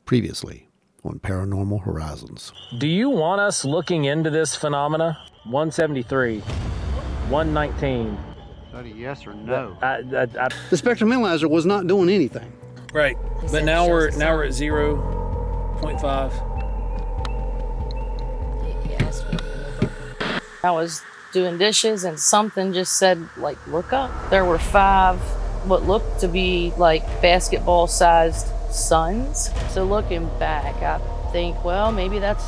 Previously on Paranormal Horizons. Do you want us looking into this phenomena? 173, 119. Study yes or no? The spectrum analyzer was not doing anything. Right, but now we're at 0.5. I was doing dishes and something just said, like, look up. There were 5 what looked to be like basketball-sized suns. So looking back, I think, well, maybe that's,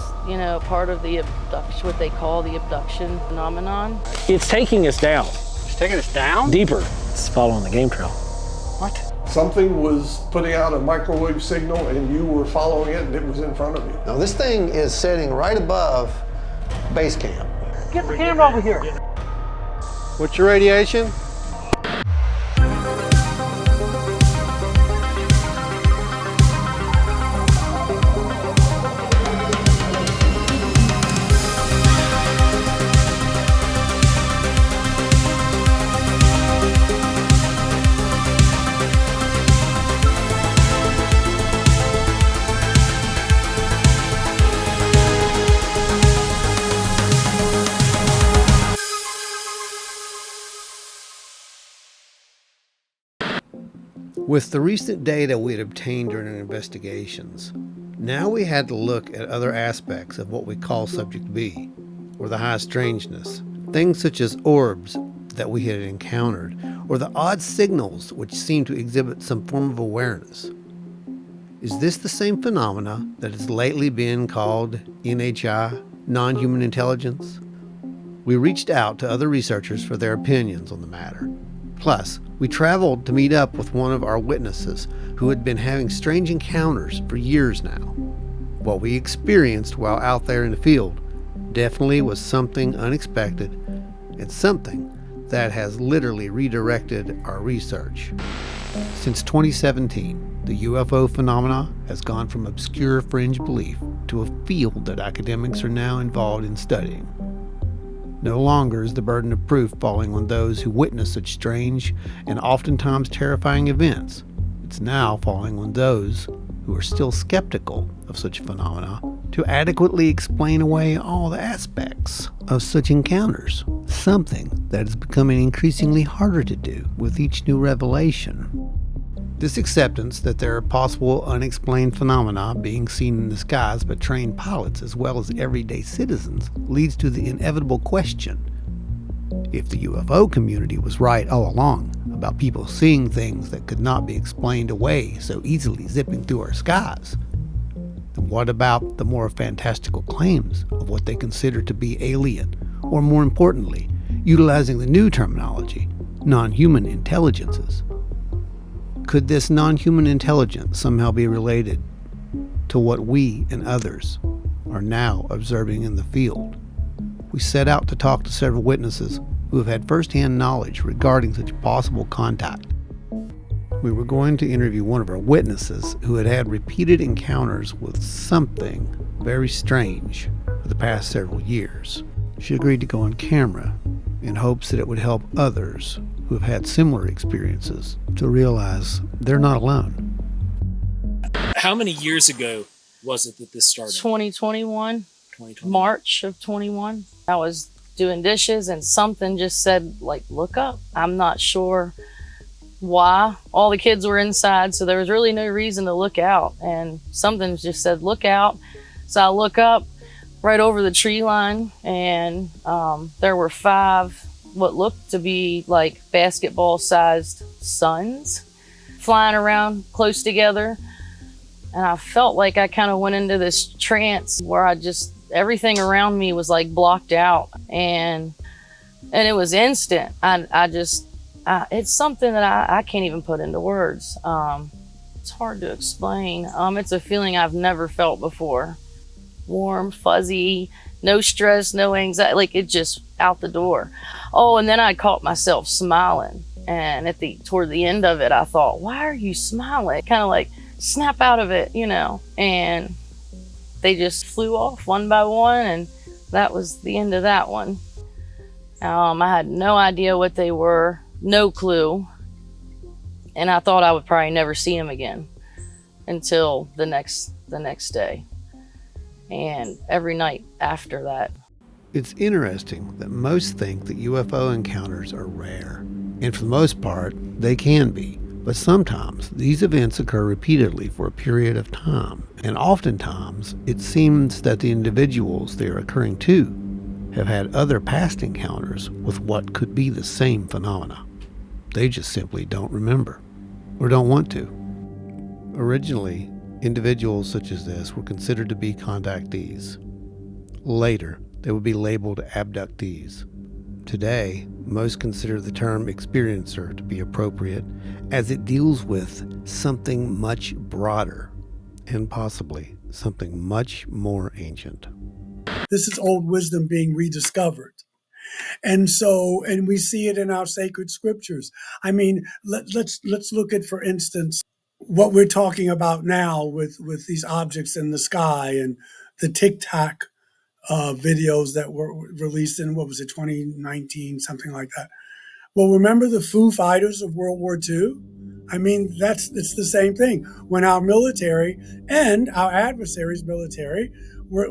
part of the abduction, what they call the abduction phenomenon. It's taking us down. It's taking us down? Deeper. It's following the game trail. What? Something was putting out a microwave signal and you were following it and it was in front of you. Now this thing is sitting right above base camp. Get the camera over here. What's your radiation? With the recent data we had obtained during our investigations, now we had to look at other aspects of what we call Subject B, or the high strangeness. Things such as orbs that we had encountered, or the odd signals which seem to exhibit some form of awareness. Is this the same phenomena that has lately been called NHI, non-human intelligence? We reached out to other researchers for their opinions on the matter. Plus, we traveled to meet up with one of our witnesses who had been having strange encounters for years now. What we experienced while out there in the field definitely was something unexpected and something that has literally redirected our research. Since 2017, the UFO phenomena has gone from obscure fringe belief to a field that academics are now involved in studying. No longer is the burden of proof falling on those who witness such strange and oftentimes terrifying events. It's now falling on those who are still skeptical of such phenomena to adequately explain away all the aspects of such encounters, something that is becoming increasingly harder to do with each new revelation. This acceptance that there are possible unexplained phenomena being seen in the skies by trained pilots as well as everyday citizens leads to the inevitable question: if the UFO community was right all along about people seeing things that could not be explained away so easily zipping through our skies, then what about the more fantastical claims of what they consider to be alien, or more importantly, utilizing the new terminology, non-human intelligences? Could this non-human intelligence somehow be related to what we and others are now observing in the field? We set out to talk to several witnesses who have had first-hand knowledge regarding such possible contact. We were going to interview one of our witnesses who had had repeated encounters with something very strange for the past several years. She agreed to go on camera in hopes that it would help others who have had similar experiences to realize they're not alone. How many years ago was it that this started? 2021, March of 21. I was doing dishes and something just said, like, look up. I'm not sure why. All the kids were inside, so there was really no reason to look out. And something just said, look out. So I look up right over the tree line, and there were 5 what looked to be like basketball-sized suns flying around close together. And I felt like I kind of went into this trance where everything around me was like blocked out, and it was instant. It's something that I can't even put into words. It's hard to explain. It's a feeling I've never felt before. Warm, fuzzy, no stress, no anxiety, like it just out the door. Oh, and then I caught myself smiling. And toward the end of it, I thought, why are you smiling? Kind of like snap out of it, and they just flew off one by one, and that was the end of that one. I had no idea what they were, no clue. And I thought I would probably never see them again. until the next day. And every night after that. It's interesting that most think that UFO encounters are rare, and for the most part, they can be. But sometimes these events occur repeatedly for a period of time, and oftentimes it seems that the individuals they are occurring to have had other past encounters with what could be the same phenomena. They just simply don't remember, or don't want to. Originally, individuals such as this were considered to be contactees. Later, they would be labeled abductees. Today, most consider the term experiencer to be appropriate, as it deals with something much broader and possibly something much more ancient. This is old wisdom being rediscovered. And we see it in our sacred scriptures. I mean, let's look at, for instance, what we're talking about now with these objects in the sky and the Tic Tac videos that were released in, 2019, something like that. Well, remember the Foo Fighters of World War II? I mean, it's the same thing. When our military and our adversaries' military were,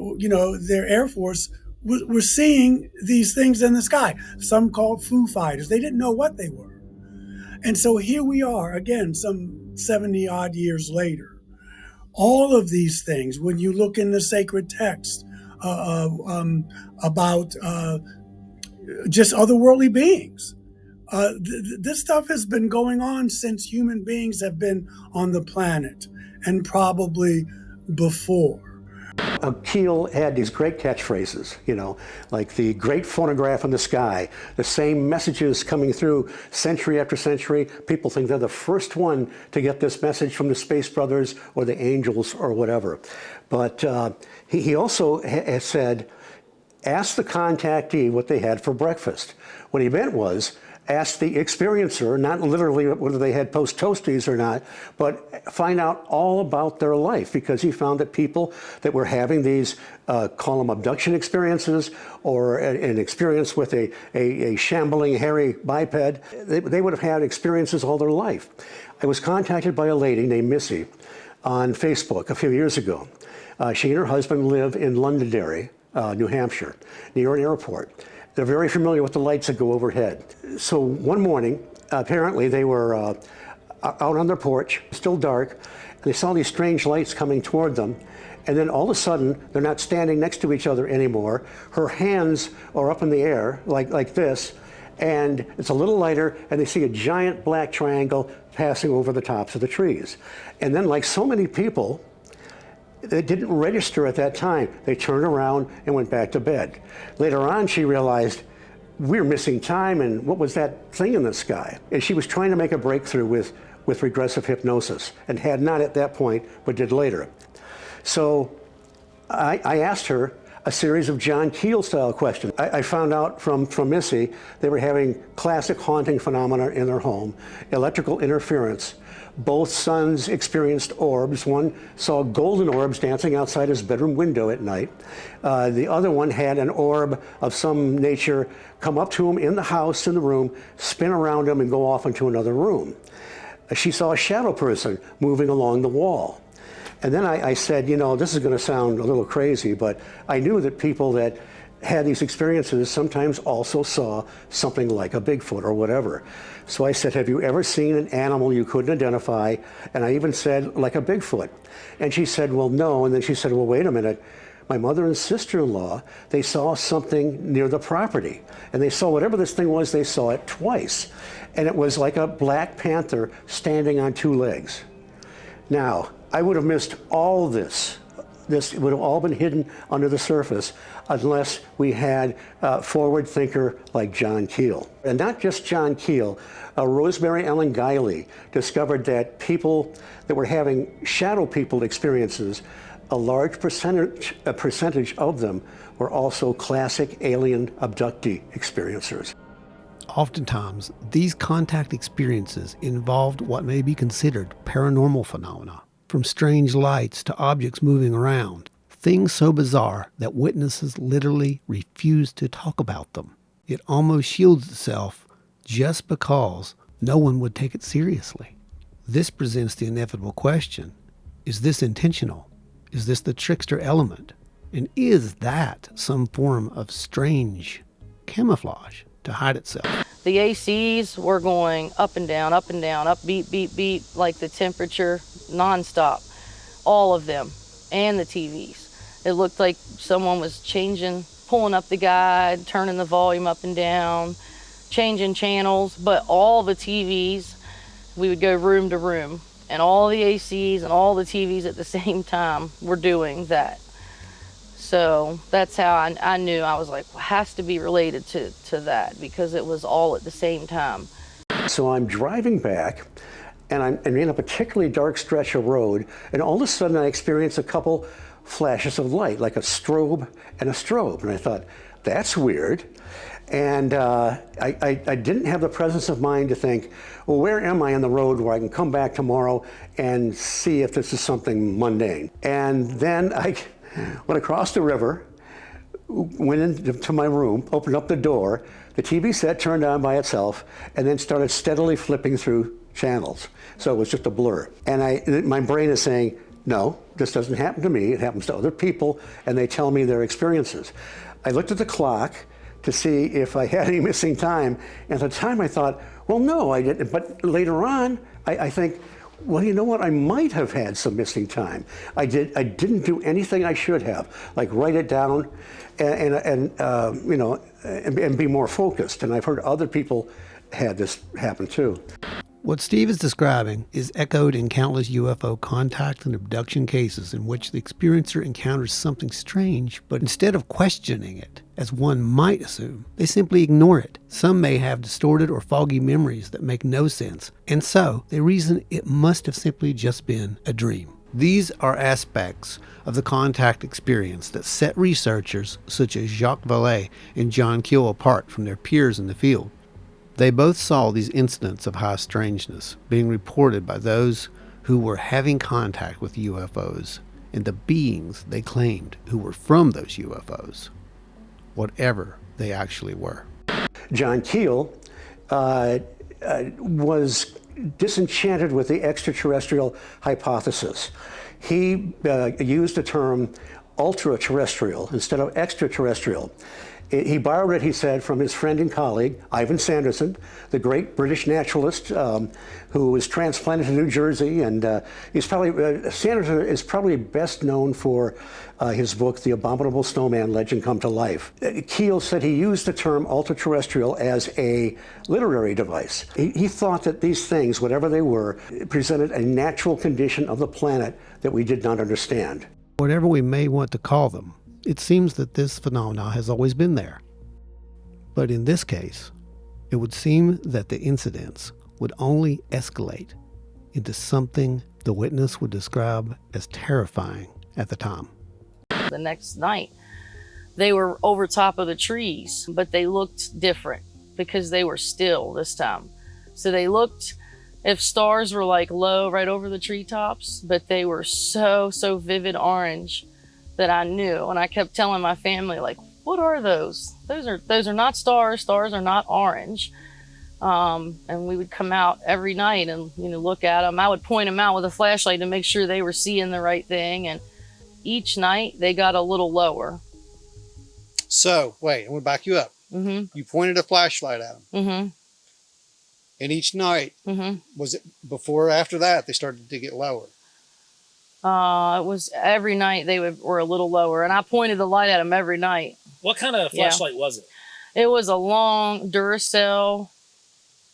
their Air Force were seeing these things in the sky, some called Foo Fighters. They didn't know what they were. And so here we are, again, some 70 odd years later. All of these things, when you look in the sacred text about just otherworldly beings, this stuff has been going on since human beings have been on the planet, and probably before. Keel had these great catchphrases, like the great phonograph in the sky, the same messages coming through century after century. People think they're the first one to get this message from the Space Brothers or the Angels or whatever. But he also has said, ask the contactee what they had for breakfast. What he meant was, ask the experiencer, not literally whether they had post toasties or not, but find out all about their life, because he found that people that were having these, call them abduction experiences, or an experience with a shambling hairy biped, they would have had experiences all their life. I was contacted by a lady named Missy on Facebook a few years ago. She and her husband live in Londonderry, New Hampshire, near an airport. They're very familiar with the lights that go overhead. So one morning, apparently they were out on their porch, still dark, and they saw these strange lights coming toward them. And then all of a sudden, they're not standing next to each other anymore. Her hands are up in the air like this, and it's a little lighter, and they see a giant black triangle passing over the tops of the trees. And then, like so many people, they didn't register at that time. They turned around and went back to bed. Later on, she realized, we're missing time, and what was that thing in the sky? And she was trying to make a breakthrough with regressive hypnosis, and had not at that point, but did later. So I asked her a series of John Keel-style questions. I found out from Missy they were having classic haunting phenomena in their home, electrical interference. Both sons experienced orbs. One saw golden orbs dancing outside his bedroom window at night. The other one had an orb of some nature come up to him in the house, in the room, spin around him and go off into another room. She saw a shadow person moving along the wall. And then I said, this is going to sound a little crazy, but I knew that people that had these experiences sometimes also saw something like a Bigfoot or whatever. So I said, have you ever seen an animal you couldn't identify? And I even said, like a Bigfoot. And she said, well, no. And then she said, well, wait a minute. My mother and sister-in-law, they saw something near the property. And they saw whatever this thing was, they saw it twice. And it was like a black panther standing on two legs. Now, I would have missed all this. This would have all been hidden under the surface unless we had a forward thinker like John Keel. And not just John Keel, Rosemary Ellen Guiley discovered that people that were having shadow people experiences, a large percentage of them were also classic alien abductee experiencers. Oftentimes, these contact experiences involved what may be considered paranormal phenomena, from strange lights to objects moving around, things so bizarre that witnesses literally refuse to talk about them. It almost shields itself just because no one would take it seriously. This presents the inevitable question, Is this intentional? Is this the trickster element? And is that some form of strange camouflage to hide itself? The ACs were going up and down, up, beep, beep, beep, like the temperature, nonstop. All of them, and the TVs. It looked like someone was changing, pulling up the guide, turning the volume up and down, changing channels, but all the TVs, we would go room to room, and all the ACs and all the TVs at the same time were doing that. So that's how I knew. I was like, well, it has to be related to that, because it was all at the same time. So I'm driving back, and I'm in a particularly dark stretch of road, and all of a sudden I experience a couple flashes of light, like a strobe and a strobe. And I thought, that's weird. And I didn't have the presence of mind to think, well, where am I on the road where I can come back tomorrow and see if this is something mundane? And then I went across the river, went into my room, opened up the door, the TV set turned on by itself, and then started steadily flipping through channels. So it was just a blur. And my brain is saying, no, this doesn't happen to me. It happens to other people, and they tell me their experiences. I looked at the clock to see if I had any missing time. And at the time I thought, well, no, I didn't. But later on, I think, well, you know what? I might have had some missing time. I didn't do anything I should have, like write it down and be more focused. And I've heard other people had this happen too. What Steve is describing is echoed in countless UFO contact and abduction cases in which the experiencer encounters something strange, but instead of questioning it, as one might assume, they simply ignore it. Some may have distorted or foggy memories that make no sense, and so they reason it must have simply just been a dream. These are aspects of the contact experience that set researchers such as Jacques Vallée and John Keel apart from their peers in the field. They both saw these incidents of high strangeness being reported by those who were having contact with UFOs and the beings they claimed who were from those UFOs, whatever they actually were. John Keel was disenchanted with the extraterrestrial hypothesis. He used the term ultraterrestrial instead of extraterrestrial. He borrowed it, he said, from his friend and colleague, Ivan Sanderson, the great British naturalist who was transplanted to New Jersey. And Sanderson is probably best known for his book, The Abominable Snowman Legend Come to Life. Keel said he used the term ultraterrestrial as a literary device. He thought that these things, whatever they were, presented a natural condition of the planet that we did not understand. Whatever we may want to call them, it seems that this phenomenon has always been there. But in this case, it would seem that the incidents would only escalate into something the witness would describe as terrifying at the time. The next night, they were over top of the trees, but they looked different because they were still this time. So they looked, if stars were like low right over the treetops, but they were so vivid orange that I knew. And I kept telling my family, like, what are those? Those are not stars. Stars are not orange. And we would come out every night and look at them. I would point them out with a flashlight to make sure they were seeing the right thing. And each night they got a little lower. So, wait, I'm going to back you up. Mm-hmm. You pointed a flashlight at them. Mm-hmm. And each night, was it before or after that, they started to get lower? It was every night they were a little lower, and I pointed the light at them every night. What kind of flashlight was it? It was a long Duracell.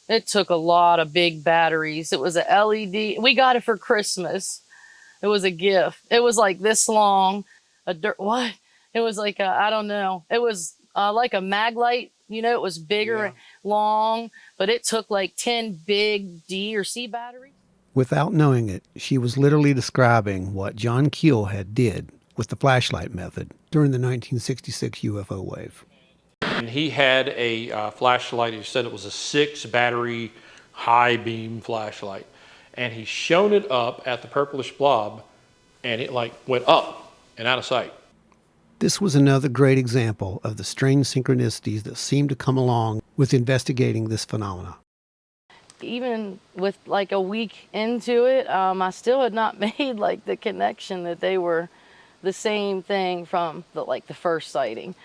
It took a lot of big batteries. It was a LED. We got it for Christmas. It was a gift. It was like this long. What? It was like I don't know. It was like a mag light. It was bigger and long, but it took like 10 big D or C batteries. Without knowing it, she was literally describing what John Keel had did with the flashlight method during the 1966 UFO wave. And he had a flashlight. He said it was a 6-battery high beam flashlight. And he shone it up at the purplish blob, and it went up and out of sight. This was another great example of the strange synchronicities that seem to come along with investigating this phenomena. Even with like a week into it, I still had not made like the connection that they were the same thing from the first sighting.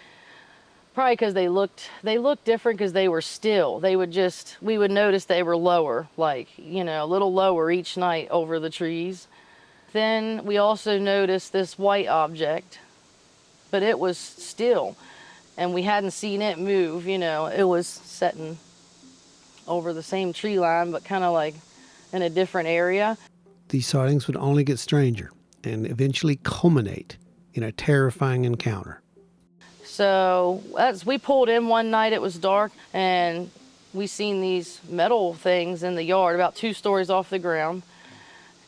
Probably because they looked different because they were still. We would notice they were lower, like, a little lower each night over the trees. Then we also noticed this white object, but it was still, and we hadn't seen it move. It was sitting over the same tree line, but kind of like in a different area. These sightings would only get stranger and eventually culminate in a terrifying encounter. So as we pulled in one night, it was dark, and we seen these metal things in the yard about 2 stories off the ground,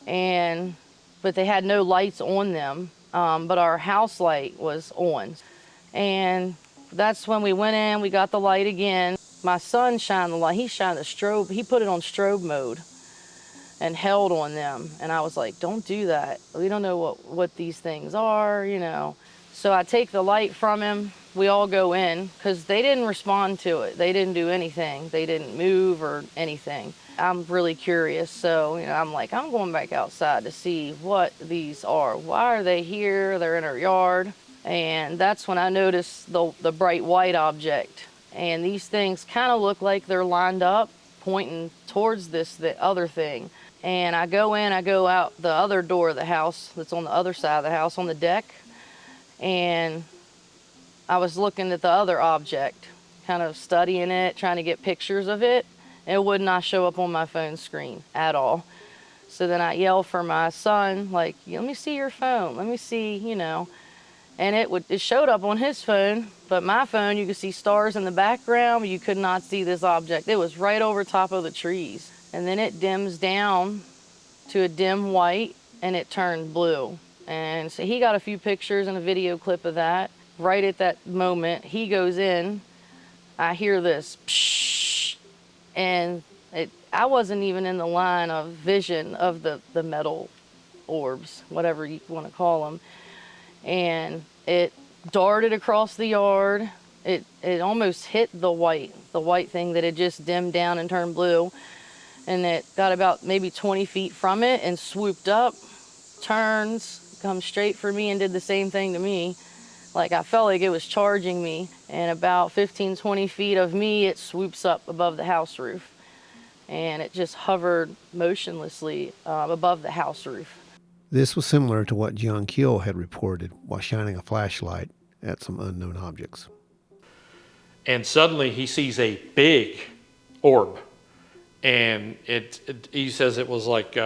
but they had no lights on them, but our house light was on. And that's when we went in, we got the light again. My son shined the light, he shined the strobe, he put it on strobe mode and held on them. And I was like, don't do that. We don't know what these things are, So I take the light from him, we all go in, because they didn't respond to it. They didn't do anything. They didn't move or anything. I'm really curious, so I'm like, I'm going back outside to see what these are. Why are they here? They're in our yard. And that's when I noticed the bright white object. And these things kind of look like they're lined up, pointing towards the other thing. And I go out the other door of the house that's on the other side of the house on the deck. And I was looking at the other object, kind of studying it, trying to get pictures of it. It would not show up on my phone screen at all. So then I yelled for my son, like, let me see your phone. Let me see, And it showed up on his phone, but my phone, you could see stars in the background, but you could not see this object. It was right over top of the trees. And then it dims down to a dim white, and it turned blue. And so he got a few pictures and a video clip of that. Right at that moment, he goes in, I hear this pshh, and I wasn't even in the line of vision of the metal orbs, whatever you want to call them. And it darted across the yard. It almost hit the white thing that had just dimmed down and turned blue. And it got about maybe 20 feet from it and swooped up, turns, comes straight for me and did the same thing to me. Like I felt like it was charging me. And about 15, 20 feet of me, it swoops up above the house roof. And it just hovered motionlessly above the house roof. This was similar to what John Keel had reported while shining a flashlight at some unknown objects. And suddenly he sees a big orb. And he says it was like,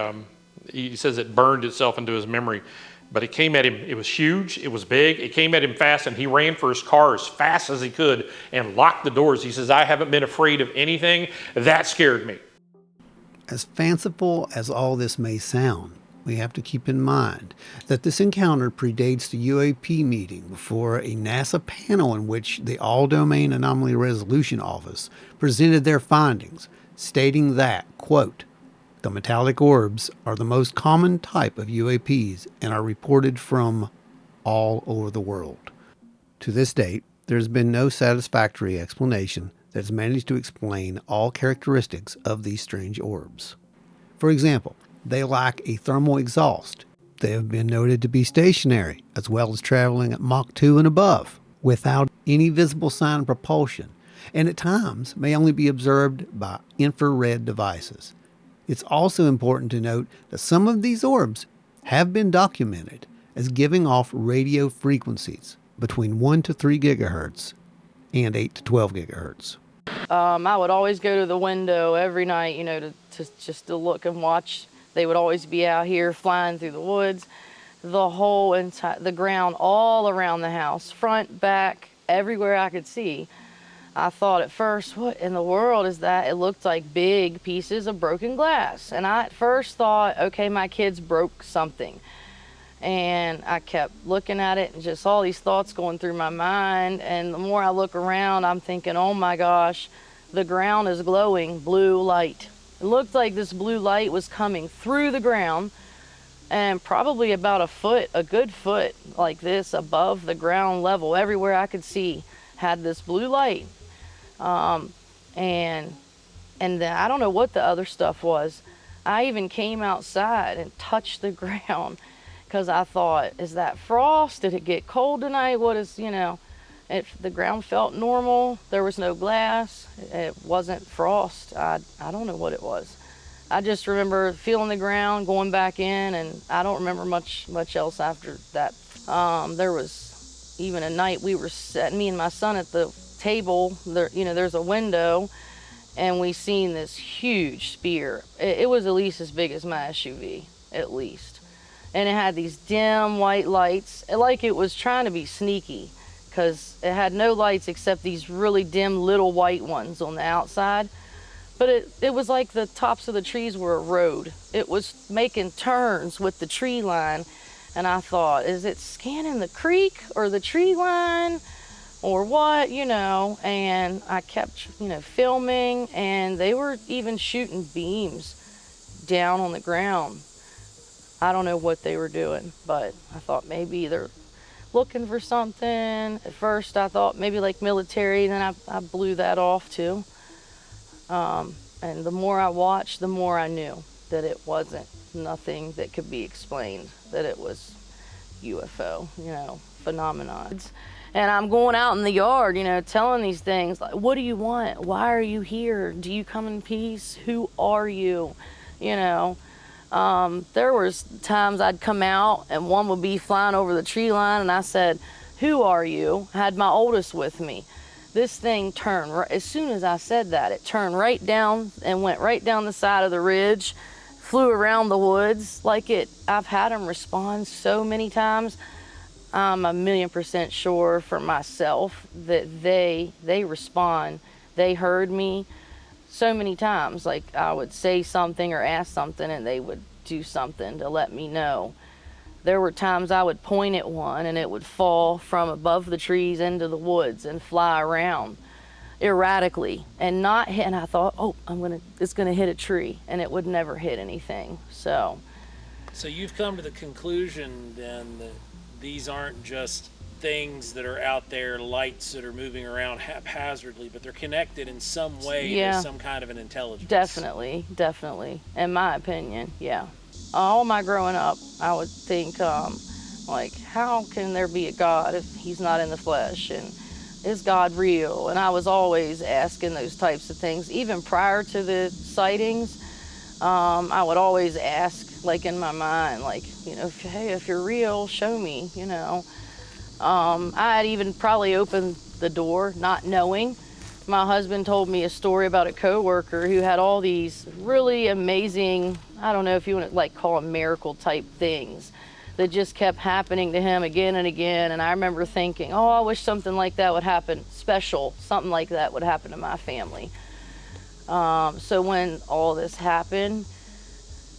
he says it burned itself into his memory. But it came at him, it was huge, it was big, it came at him fast, and he ran for his car as fast as he could and locked the doors. He says, I haven't been afraid of anything. That scared me. As fanciful as all this may sound, we have to keep in mind that this encounter predates the UAP meeting before a NASA panel in which the All-Domain Anomaly Resolution Office presented their findings, stating that, quote, the metallic orbs are the most common type of UAPs and are reported from all over the world. To this date, there has been no satisfactory explanation that has managed to explain all characteristics of these strange orbs. For example, they lack a thermal exhaust. They have been noted to be stationary, as well as traveling at Mach 2 and above, without any visible sign of propulsion, and at times may only be observed by infrared devices. It's also important to note that some of these orbs have been documented as giving off radio frequencies between 1 to 3 gigahertz and 8 to 12 gigahertz. I would always go to the window every night, to look and watch. They would always be out here flying through the woods, the ground all around the house, front, back, everywhere I could see. I thought at first, what in the world is that? It looked like big pieces of broken glass. And I at first thought, okay, my kids broke something. And I kept looking at it and just all these thoughts going through my mind. And the more I look around, I'm thinking, oh my gosh, the ground is glowing blue light. It looked like this blue light was coming through the ground and probably about a good foot like this above the ground level. Everywhere I could see had this blue light. And And then, I don't know what the other stuff was. I even came outside and touched the ground because I thought, is that frost? Did it get cold tonight? What is, if the ground felt normal, there was no glass, it wasn't frost. I don't know what it was. I just remember feeling the ground, going back in, and I don't remember much else after that. There was even a night we were me and my son at the table, there, there's a window, and we seen this huge spear. It was at least as big as my SUV, at least. And it had these dim white lights, like it was trying to be sneaky, because it had no lights except these really dim little white ones on the outside. But it was like the tops of the trees were a road. It was making turns with the tree line. And I thought, is it scanning the creek or the tree line or what, And I kept, filming, and they were even shooting beams down on the ground. I don't know what they were doing, but I thought maybe they're looking for something. At first I thought maybe like military, then I blew that off too. And the more I watched, the more I knew that it wasn't nothing that could be explained, that it was UFO, phenomenon. And I'm going out in the yard, telling these things like, what do you want? Why are you here? Do you come in peace? Who are you? There was times I'd come out and one would be flying over the tree line, and I said, who are you? I had my oldest with me. This thing turned, as soon as I said that, it turned right down and went right down the side of the ridge, flew around the woods I've had them respond so many times. I'm 1,000,000% sure for myself that they respond. They heard me so many times. Like, I would say something or ask something, and they would do something to let me know. There were times I would point at one and it would fall from above the trees into the woods and fly around erratically and not hit. And I thought, it's gonna hit a tree, and it would never hit anything. So you've come to the conclusion then that these aren't just things that are out there, lights that are moving around haphazardly, but they're connected in some way to some kind of an intelligence. Definitely. In my opinion, yeah. All my growing up, I would think, how can there be a God if he's not in the flesh? And is God real? And I was always asking those types of things. Even prior to the sightings, I would always ask, in my mind, if you're real, show me, I had even probably opened the door, not knowing. My husband told me a story about a coworker who had all these really amazing, I don't know if you want to call them miracle type things that just kept happening to him again and again. And I remember thinking, I wish something like that would happen, something like that would happen to my family. So when all this happened,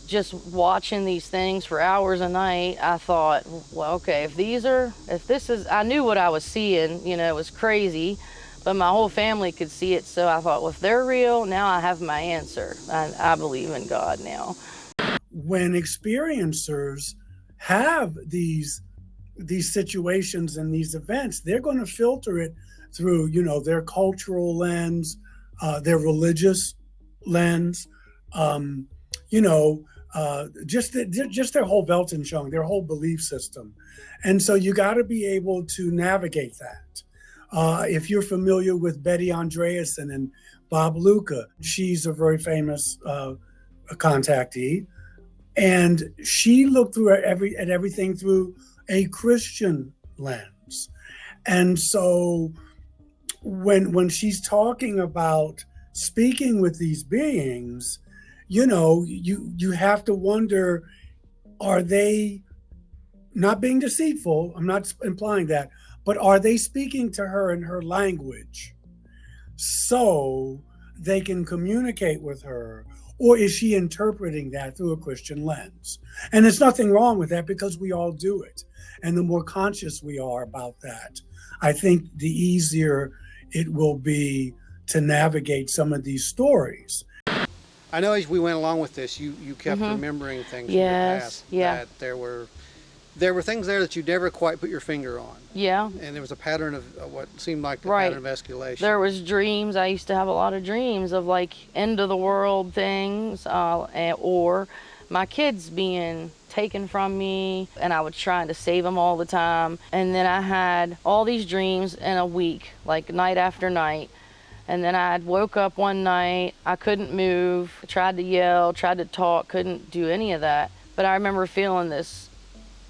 just watching these things for hours a night, I thought, well, okay, I knew what I was seeing, it was crazy. But my whole family could see it, so I thought, well, if they're real, now I have my answer. I believe in God now. When experiencers have these situations and these events, they're going to filter it through, their cultural lens, their religious lens, just their whole Weltanschauung, their whole belief system. And so you got to be able to navigate that. If you're familiar with Betty Andreasen and Bob Luca, she's a very famous contactee, and she looked through at everything through a Christian lens. And so when she's talking about speaking with these beings, you have to wonder, are they not being deceitful? I'm not implying that. But are they speaking to her in her language so they can communicate with her? Or is she interpreting that through a Christian lens? And there's nothing wrong with that, because we all do it. And the more conscious we are about that, I think the easier it will be to navigate some of these stories. I know as we went along with this, you kept remembering things from the past. Yeah. That there were There were things there that you never quite put your finger on. Yeah. And there was a pattern of what seemed like a Right. pattern of escalation. There was dreams. I used to have a lot of dreams of like end of the world things, or my kids being taken from me, and I was trying to save them all the time. And then I had all these dreams in a week, like night after night. And then I woke up one night, I couldn't move, tried to yell, tried to talk, couldn't do any of that. But I remember feeling this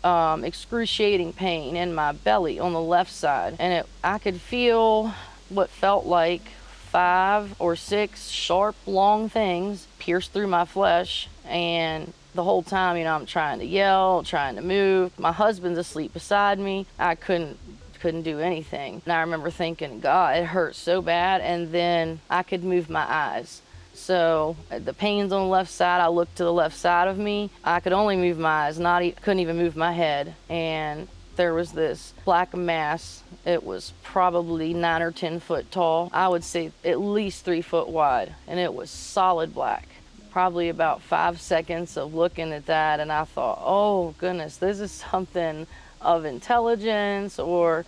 excruciating pain in my belly on the left side. And I could feel what felt like 5 or 6 sharp, long things pierce through my flesh. And the whole time, I'm trying to yell, trying to move. My husband's asleep beside me. I couldn't do anything. And I remember thinking, God, it hurt so bad. And then I could move my eyes. So the pain's on the left side. I looked to the left side of me. I could only move my eyes, couldn't even move my head. And there was this black mass. It was probably 9 or 10 foot tall. I would say at least 3 foot wide. And it was solid black. Probably about 5 seconds of looking at that. And I thought, oh goodness, this is something of intelligence. And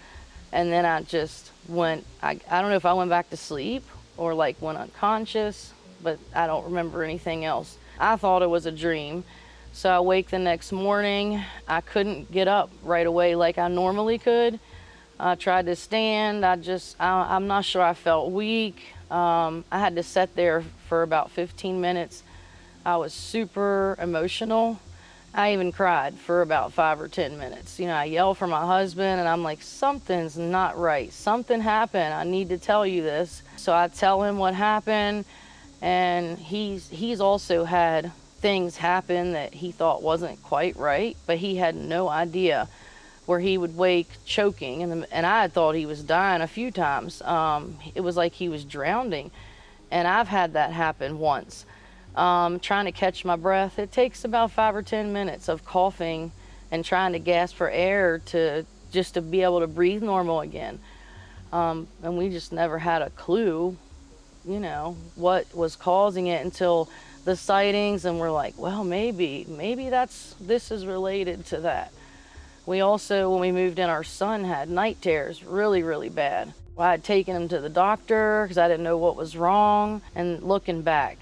then I just went, I don't know if I went back to sleep or like went unconscious, but I don't remember anything else. I thought it was a dream. So I wake the next morning. I couldn't get up right away like I normally could. I tried to stand. I'm not sure, I felt weak. I had to sit there for about 15 minutes. I was super emotional. I even cried for about 5 or 10 minutes. I yelled for my husband and I'm like, something's not right. Something happened. I need to tell you this. So I tell him what happened, and he's also had things happen that he thought wasn't quite right, but he had no idea, where he would wake choking, and I had thought he was dying a few times. It was like he was drowning, and I've had that happen once. Trying to catch my breath. It takes about 5 or 10 minutes of coughing and trying to gasp for air to be able to breathe normal again. And we just never had a clue, what was causing it until the sightings, and we're like, well, maybe this is related to that. We also, when we moved in, our son had night terrors, really, really bad. I had taken him to the doctor because I didn't know what was wrong, and looking back,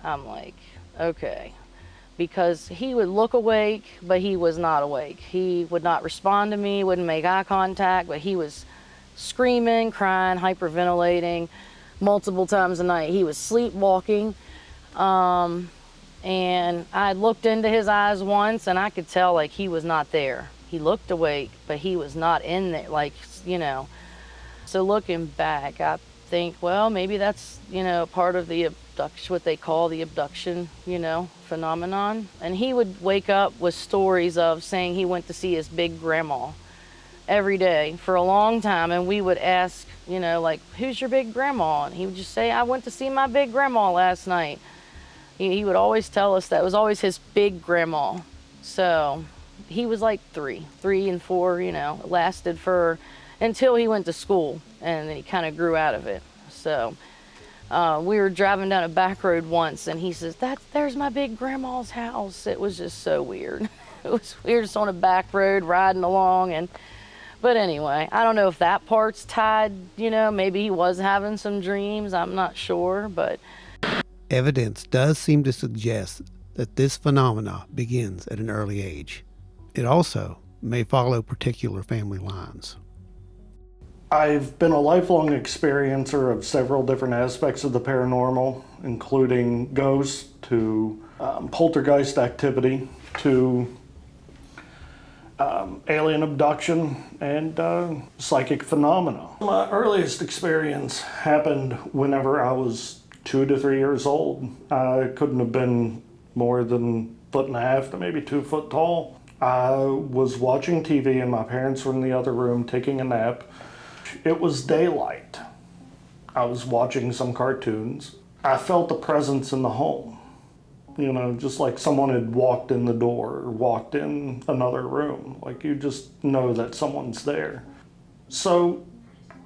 I'm like, okay, because he would look awake, but he was not awake. He would not respond to me, wouldn't make eye contact, but he was screaming, crying, hyperventilating multiple times a night. He was sleepwalking, and I looked into his eyes once, and I could tell like he was not there. He looked awake, but he was not in there, So looking back, I think, well, maybe that's, part of the abduction, what they call the abduction, phenomenon. And he would wake up with stories of saying he went to see his big grandma every day for a long time. And we would ask, who's your big grandma? And he would just say, I went to see my big grandma last night. He would always tell us that it was always his big grandma. So he was like 3 and 4, lasted until he went to school, and then he kind of grew out of it. So we were driving down a back road once, and he says, there's my big grandma's house. It was just so weird. We were just on a back road riding along, but anyway, I don't know if that part's tied, maybe he was having some dreams, I'm not sure, but. Evidence does seem to suggest that this phenomena begins at an early age. It also may follow particular family lines. I've been a lifelong experiencer of several different aspects of the paranormal, including ghosts to poltergeist activity to alien abduction and psychic phenomena. My earliest experience happened whenever I was 2 to 3 years old. I couldn't have been more than 1.5 feet to maybe 2 foot tall. I was watching TV and my parents were in the other room taking a nap. It was daylight. I was watching some cartoons. I felt a presence in the home. Just like someone had walked in the door or walked in another room. Like you just know that someone's there. So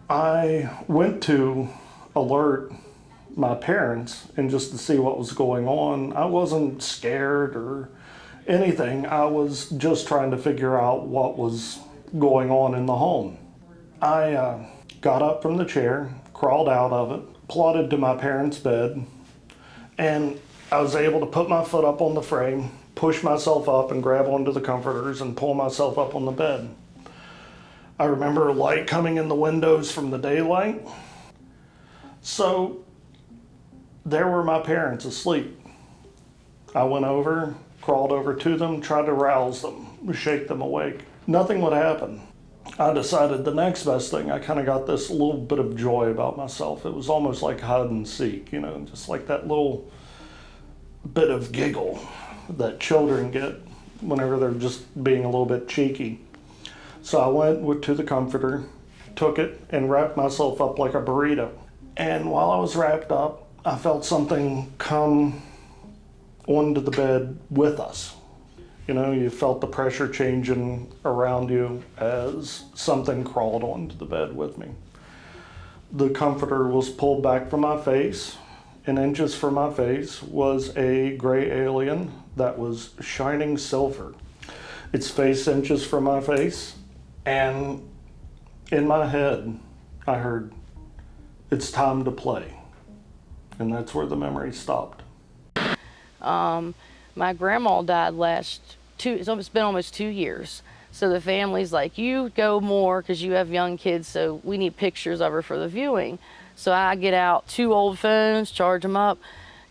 I went to alert my parents and just to see what was going on. I wasn't scared or anything. I was just trying to figure out what was going on in the home. I got up from the chair, crawled out of it, plodded to my parents' bed, and I was able to put my foot up on the frame, push myself up and grab onto the comforters and pull myself up on the bed. I remember light coming in the windows from the daylight. So there were my parents asleep. I went over, crawled over to them, tried to rouse them, shake them awake. Nothing would happen. I decided the next best thing, I kind of got this little bit of joy about myself. It was almost like hide and seek, you know, just like that little bit of giggle that children get whenever they're just being a little bit cheeky. So I went to the comforter, took it, and wrapped myself up like a burrito. And while I was wrapped up, I felt something come onto the bed with us. You know, you felt the pressure changing around you as something crawled onto the bed with me. The comforter was pulled back from my face, and inches from my face was a gray alien that was shining silver. Its face inches from my face, and in my head, I heard, "It's time to play." And that's where the memory stopped. My grandma died it's been almost 2 years. So the family's like, you go more because you have young kids, so we need pictures of her for the viewing. So I get out 2 old phones, charge them up,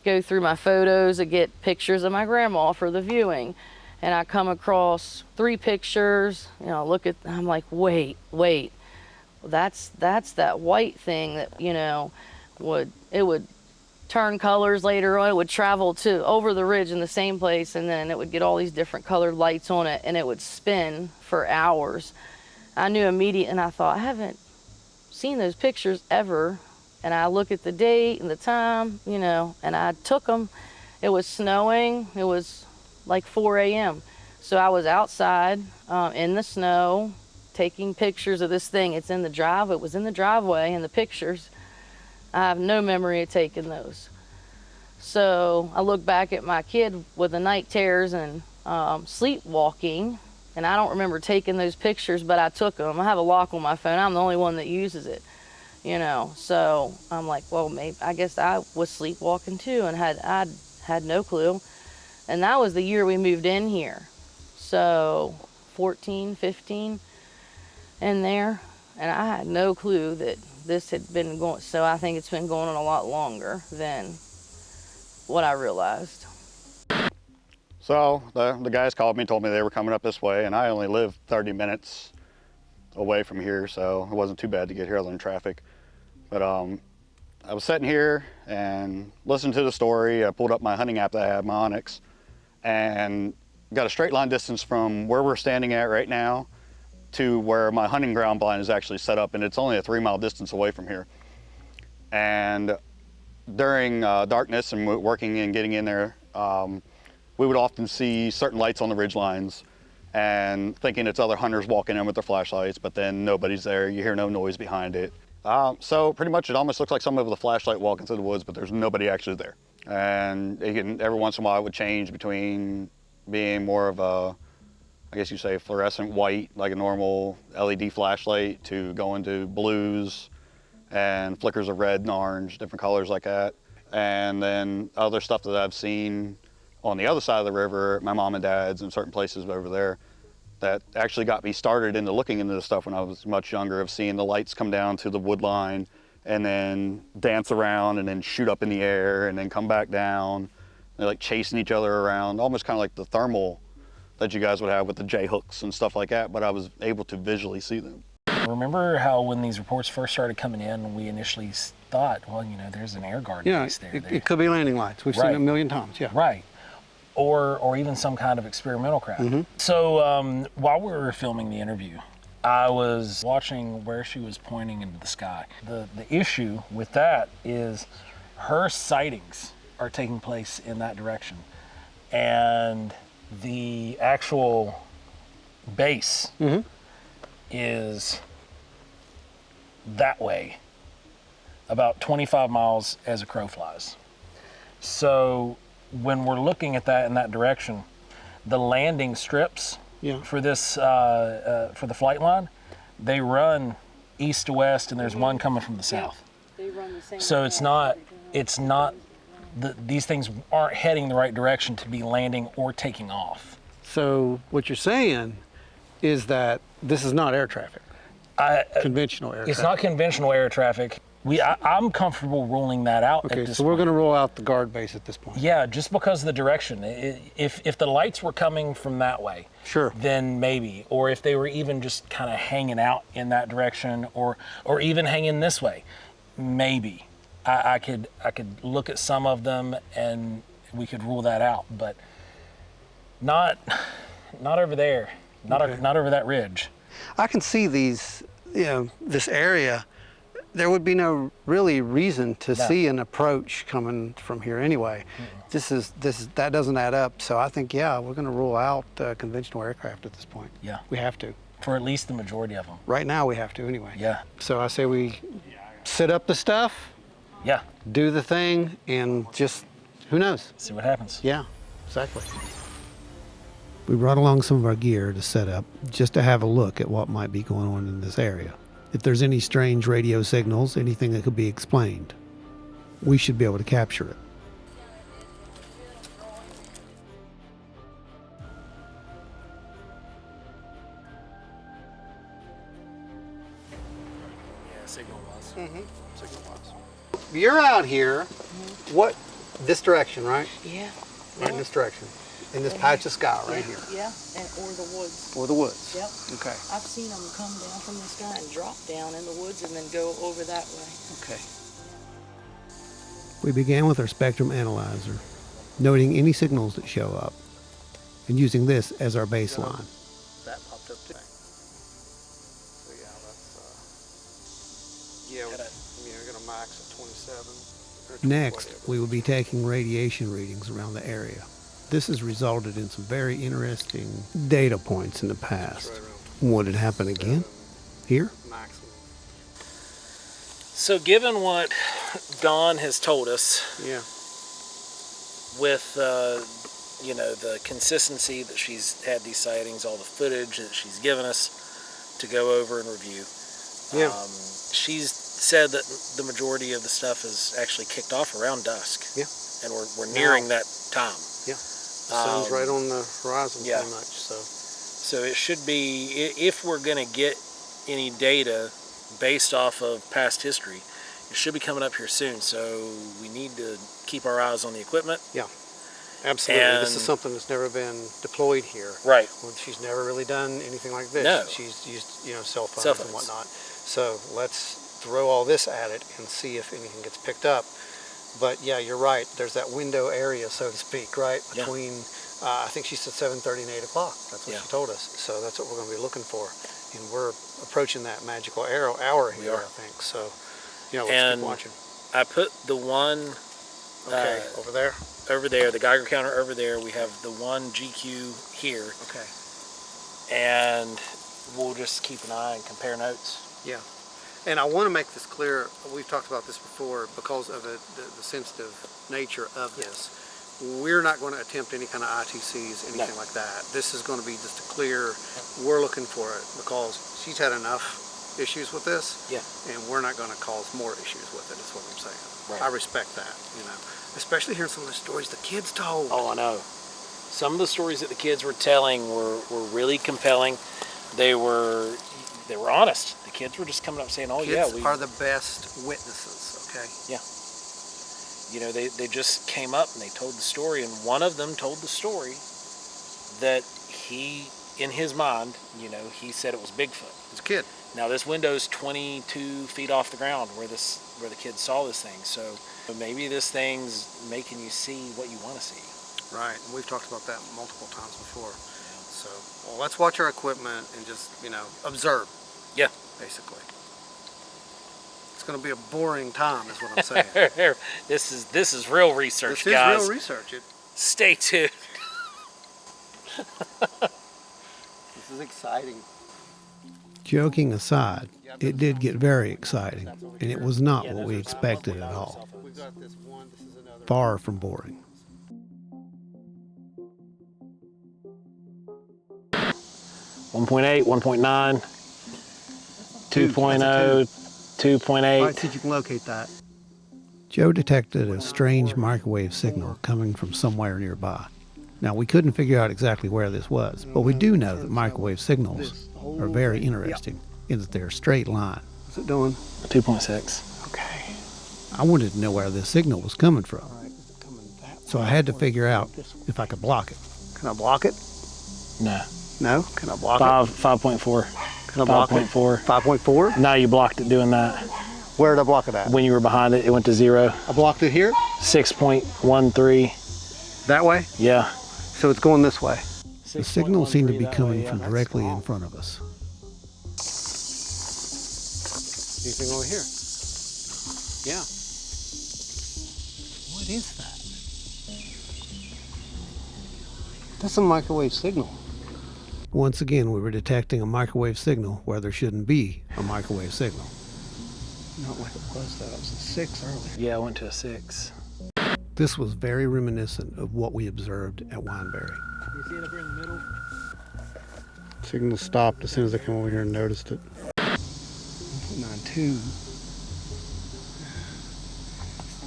go through my photos and get pictures of my grandma for the viewing. And I come across 3 pictures, you know, I'm like, wait, that's that white thing that, you know, would turn colors later on. It would travel to over the ridge in the same place, and then it would get all these different colored lights on it, and it would spin for hours. I knew immediately, and I thought, I haven't seen those pictures ever. And I look at the date and the time, you know, and I took them. It was snowing. It was like 4 a.m. So I was outside in the snow taking pictures of this thing. It was in the driveway in the pictures. I have no memory of taking those. So I look back at my kid with the night terrors and sleepwalking, and I don't remember taking those pictures, but I took them. I have a lock on my phone. I'm the only one that uses it, you know. So I'm like, well, maybe I guess I was sleepwalking too, and I had no clue. And that was the year we moved in here. So 14, 15 in there, and I had no clue that this had been going, so I think it's been going on a lot longer than what I realized. So the guys called me, told me they were coming up this way, and I only live 30 minutes away from here, so it wasn't too bad to get here other than traffic. But I was sitting here and listened to the story. I pulled up my hunting app that I have, my Onyx, and got a straight line distance from where we're standing at right now to where my hunting ground blind is actually set up, and it's only a 3-mile distance away from here. And during darkness and working and getting in there, we would often see certain lights on the ridge lines and thinking it's other hunters walking in with their flashlights, but then nobody's there. You hear no noise behind it. So pretty much it almost looks like someone with a flashlight walking through the woods, but there's nobody actually there. And every once in a while it would change between being more of a, I guess you say, fluorescent white, like a normal LED flashlight, to going to blues and flickers of red and orange, different colors like that. And then other stuff that I've seen on the other side of the river, my mom and dad's and certain places over there, that actually got me started into looking into this stuff when I was much younger, of seeing the lights come down to the wood line and then dance around and then shoot up in the air and then come back down. They're like chasing each other around, almost kind of like the thermal that you guys would have with the J-hooks and stuff like that, but I was able to visually see them. Remember how when these reports first started coming in, we initially thought, well, you know, there's an air guard base there. It could be landing lights. We've seen it a million times, yeah. Right. Or even some kind of experimental craft. Mm-hmm. So while we were filming the interview, I was watching where she was pointing into the sky. The issue with that is her sightings are taking place in that direction. And the actual base is that way, about 25 miles as a crow flies. So when we're looking at that in that direction, the landing strips Yeah. for this for the flight line, they run east to west, and there's one coming from the south. They run the same. So it's not these things aren't heading the right direction to be landing or taking off. So what you're saying is that this is not air traffic, conventional air It's traffic. not conventional air traffic. I'm comfortable ruling that out. Okay, at this so we're point. going to roll out the guard base at this point. Yeah, just because of the direction. If the lights were coming from that way, Sure. then maybe. Or if they were even just kind of hanging out in that direction, or even hanging this way, maybe. I could look at some of them and we could rule that out, but not over there. Not over that ridge. I can see these, this area. There would be no really reason to see an approach coming from here anyway. That doesn't add up. So I think, we're going to rule out conventional aircraft at this point. Yeah. We have to. For at least the majority of them. Right now we have to anyway. Yeah. So I say we set up the stuff, Yeah. do the thing, and just, who knows? See what happens. Yeah, exactly. We brought along some of our gear to set up just to have a look at what might be going on in this area. If there's any strange radio signals, anything that could be explained, we should be able to capture it. Yeah, signal-wise. Signal-wise. You're out here, what, this direction, right? Yeah. Right in this direction. In this patch of sky right here. Yeah, or the woods. Or the woods. Yep. Okay. I've seen them come down from the sky and drop down in the woods and then go over that way. Okay. We began with our spectrum analyzer, noting any signals that show up, and using this as our baseline. That popped up too. So we're going to max at 27. Next, we will be taking radiation readings around the area. This has resulted in some very interesting data points in the past. Would it happen again? Here? So given what Dawn has told us, with the consistency that she's had these sightings, all the footage that she's given us to go over and review, she's said that the majority of the stuff is actually kicked off around dusk. Yeah. And we're nearing that time. Yeah. The sun's right on the horizon pretty much. So it should be, if we're going to get any data based off of past history, it should be coming up here soon. So we need to keep our eyes on the equipment. Yeah, absolutely. And this is something that's never been deployed here. Right. Well, she's never really done anything like this. No. She's used, cell phones and whatnot. So let's throw all this at it and see if anything gets picked up. But yeah, you're right. There's that window area, so to speak, right? Between, I think she said 7:30 and 8 o'clock. That's what she told us. So that's what we're going to be looking for. And we're approaching that magical hour here, I think. So, let's keep watching. I put the one over there. Over there, the Geiger counter over there. We have the one GQ here. Okay. And we'll just keep an eye and compare notes. Yeah. And I want to make this clear, we've talked about this before, because of the sensitive nature of this. We're not going to attempt any kind of ITCs, anything like that. This is going to be just a clear, we're looking for it, because she's had enough issues with this, and we're not going to cause more issues with it, is what I'm saying. Right. I respect that, especially hearing some of the stories the kids told. Oh, I know. Some of the stories that the kids were telling were really compelling. They were honest. The kids were just coming up saying, "Oh, kids are the best witnesses." Okay. Yeah. They just came up and they told the story, and one of them told the story that he, in his mind, he said it was Bigfoot. It's a kid. Now this window's 22 feet off the ground where the kids saw this thing. So maybe this thing's making you see what you want to see. Right. And we've talked about that multiple times before. So, let's watch our equipment and just, observe. Yeah. Basically. It's going to be a boring time, is what I'm saying. This is real research, guys. This is real research. Stay tuned. This is exciting. Joking aside, it did get very exciting, and it was not what we expected at all. Far from boring. 1.8, 1.9, 2.0, 2.8. All right, see if you can locate that. Joe detected a strange microwave signal coming from somewhere nearby. Now, we couldn't figure out exactly where this was, but we do know that microwave signals are very interesting in that they're a straight line. What's it doing? 2.6. Okay. I wanted to know where this signal was coming from, so I had to figure out if I could block it. Can I block it? No. No? Can I block 5.4. it? Can I block 5.4. it? 5.4? Now you blocked it doing that. Where did I block it at? When you were behind it, it went to 0. I blocked it here? 6.13. That way? Yeah. So it's going this way. The signal seemed to be coming from directly in front of us. Anything over here? Yeah. What is that? That's a microwave signal. Once again, we were detecting a microwave signal where there shouldn't be a microwave signal. Not like it was though. It was a 6 earlier. Yeah, it went to a 6. This was very reminiscent of what we observed at Wineberry. You see it up here in the middle? Signal stopped as soon as I came over here and noticed it. 1.92.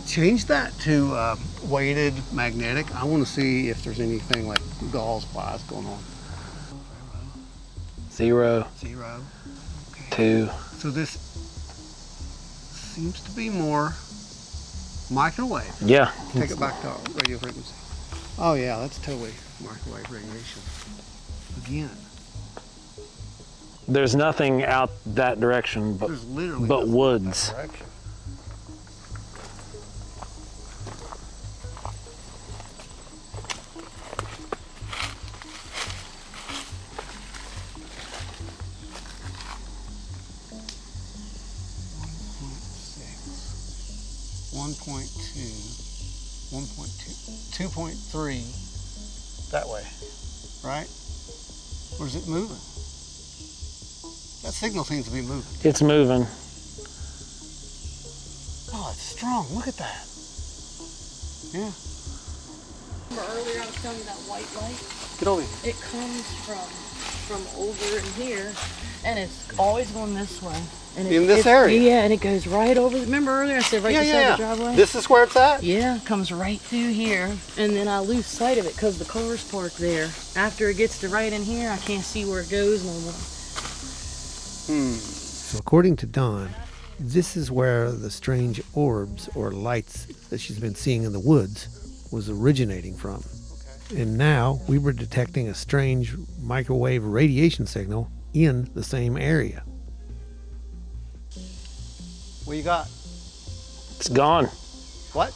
Change that to weighted magnetic. I want to see if there's anything like Gauss flies going on. 0. 0. Okay. 2. So this seems to be more microwave. Yeah. Take it back to radio frequency. Oh yeah, that's totally microwave radiation. Again. There's nothing out that direction but, There's literally but nothing woods. that direction. .2, 2.3 that way, right? Or is it moving? That signal seems to be moving. It's moving. Oh, it's strong. Look at that. Yeah. Remember earlier I was telling you that white light? Get over here. It comes from over in here, and it's always going this way. And In this area? Yeah, and it goes right over. Remember earlier I said right beside the driveway? This is where it's at? Yeah, comes right through here, and then I lose sight of it because the car's parked there. After it gets to right in here, I can't see where it goes no more. So according to Dawn, this is where the strange orbs or lights that she's been seeing in the woods was originating from. And now we were detecting a strange microwave radiation signal in the same area. What you got? It's gone. What?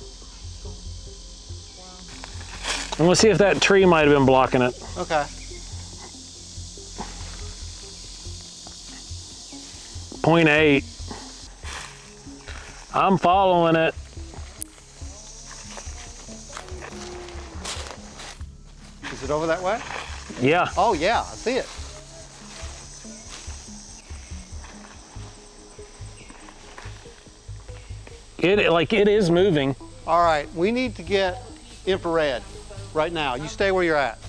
I'm gonna see if that tree might have been blocking it. Okay. .8. I'm following it. Is it over that way? Yeah. Oh yeah, I see it. It is moving. All right, we need to get infrared right now. You stay where you're at.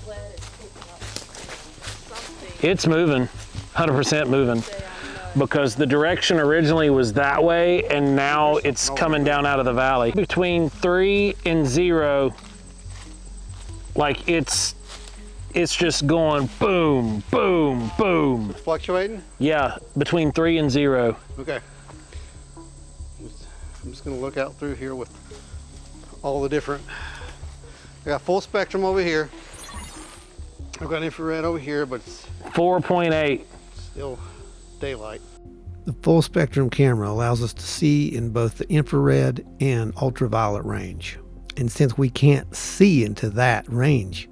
It's moving, 100% moving. Because the direction originally was that way, and now it's coming down out of the valley. Between 3 and 0, like it's just going boom, boom, boom. Fluctuating? Yeah, between 3 and 0. Okay. I'm just gonna look out through here with all the different, I got full spectrum over here. I've got infrared over here, but it's 4.8. still daylight. The full spectrum camera allows us to see in both the infrared and ultraviolet range. And since we can't see into that range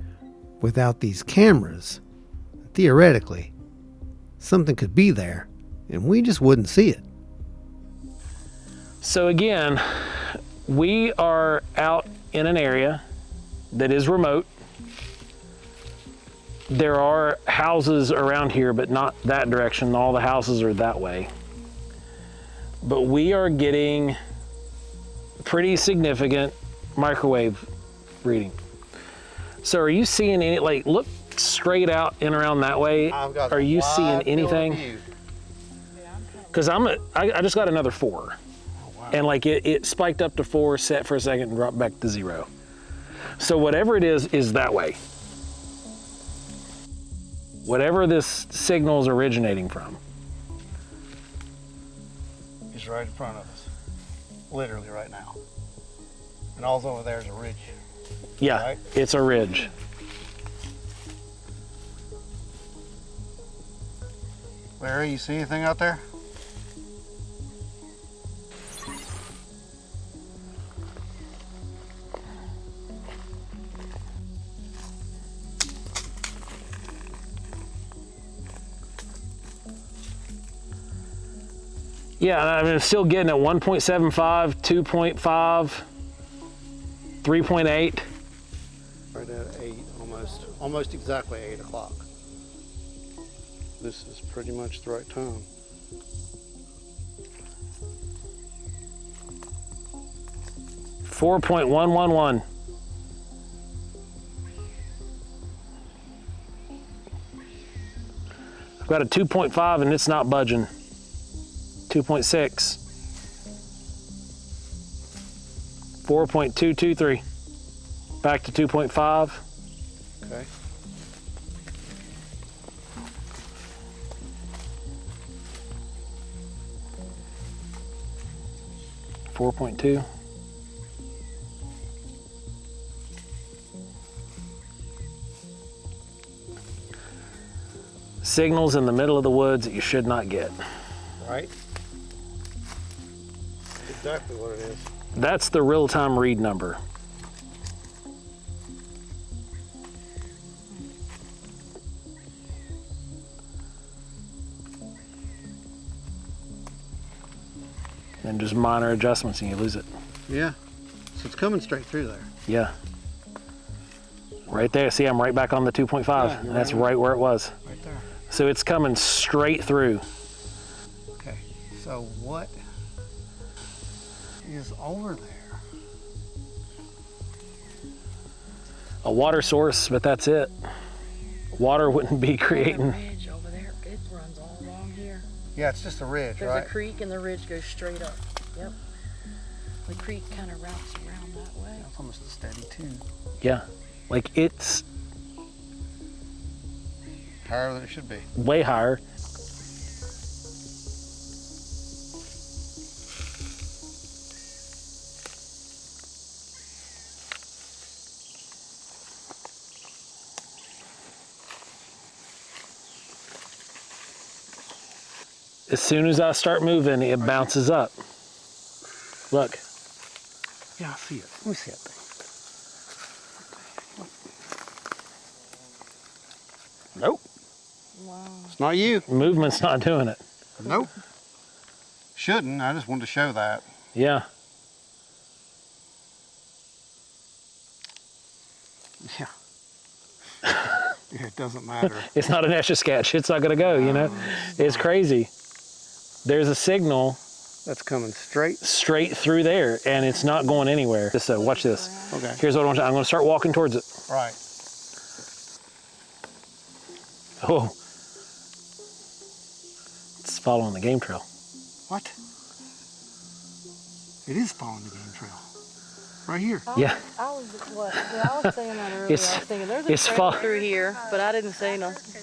without these cameras, theoretically, something could be there and we just wouldn't see it. So again, we are out in an area that is remote. There are houses around here, but not that direction. All the houses are that way. But we are getting pretty significant microwave reading. So are you seeing any, like, look like straight out and around that way, are you seeing anything? Because I just got another 4. And like it spiked up to 4, set for a second, and dropped back to 0. So whatever it is that way. Whatever this signal is originating from. He's right in front of us. Literally right now. And all over there is a ridge. Yeah, right? It's a ridge. Larry, you see anything out there? Yeah, I mean, I'm still getting at 1.75, 2.5, 3.8. Right at 8, almost exactly 8 o'clock. This is pretty much the right time. $4.111. I've got a 2.5 and it's not budging. 2.6. 4.223. Back to 2.5. Okay. $4.2. Signals in the middle of the woods that you should not get. Right. Exactly what it is. That's the real-time read number. And just minor adjustments and you lose it. Yeah. So it's coming straight through there. Yeah. Right there. See, I'm right back on the 2.5. Yeah, And that's right where it was. Right there. So it's coming straight through. Okay. So what is over there? A water source, but that's it. Water wouldn't be creating. The ridge over there, it runs all along here. Yeah, it's just a ridge, There's right? a creek and the ridge goes straight up. Yep. The creek kind of wraps around that way. That's almost a steady 2. Yeah. Like it's Higher than it should be. way higher. As soon as I start moving, it bounces up. Look. Yeah, I see it. Let me see that thing. Nope. Wow. It's not you. Movement's not doing it. Nope. Shouldn't. I just wanted to show that. Yeah. Yeah. It doesn't matter. It's not an Etch-a-Sketch. It's not going to go, you know? It's crazy. There's a signal That's coming straight. through there, and it's not going anywhere. So watch this. Okay. Here's what I want to do. I'm going to start walking towards it. Right. Oh. It's following the game trail. What? It is following the game trail. Right here. Yeah. I was saying that earlier. It's- I was thinking there's it's a trail through here, but I didn't say nothing.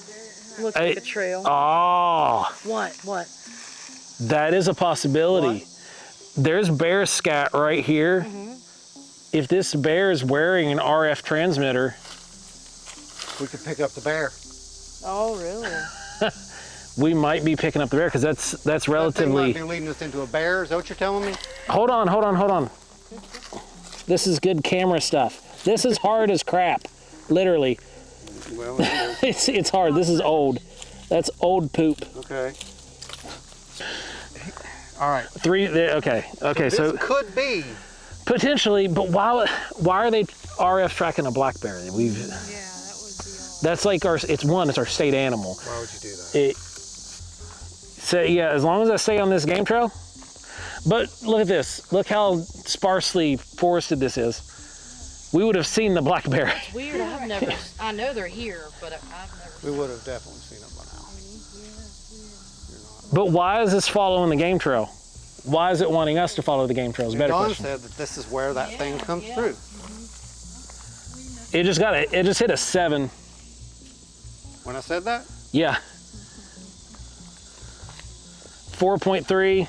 Looks like a trail. Oh. What? That is a possibility. There's bear scat right here. If this bear is wearing an RF transmitter, We could pick up the bear. Oh, really? we might be picking up the bear because that's That thing relatively. might be leading us into a bear. Is that what you're telling me? Hold on. This is good camera stuff. This is hard as crap, literally. Well, It's hard. This is old. That's old poop. okay. All right. Okay. So This could be. potentially, but why are they RF tracking a black bear? That's like it's our state animal. Why would you do that? So yeah, as long as I stay on this game trail. But look at this. Look how sparsely forested this is. We would have seen the black bear. Weird. I I've never, I know they're here, but I've never. We would have definitely seen them by now. But why is this following the game trail? Why is it wanting us to follow the game trail? Is a better Don question. said that this is where that thing comes through. It just hit a 7. When I said that? Yeah. 4.3.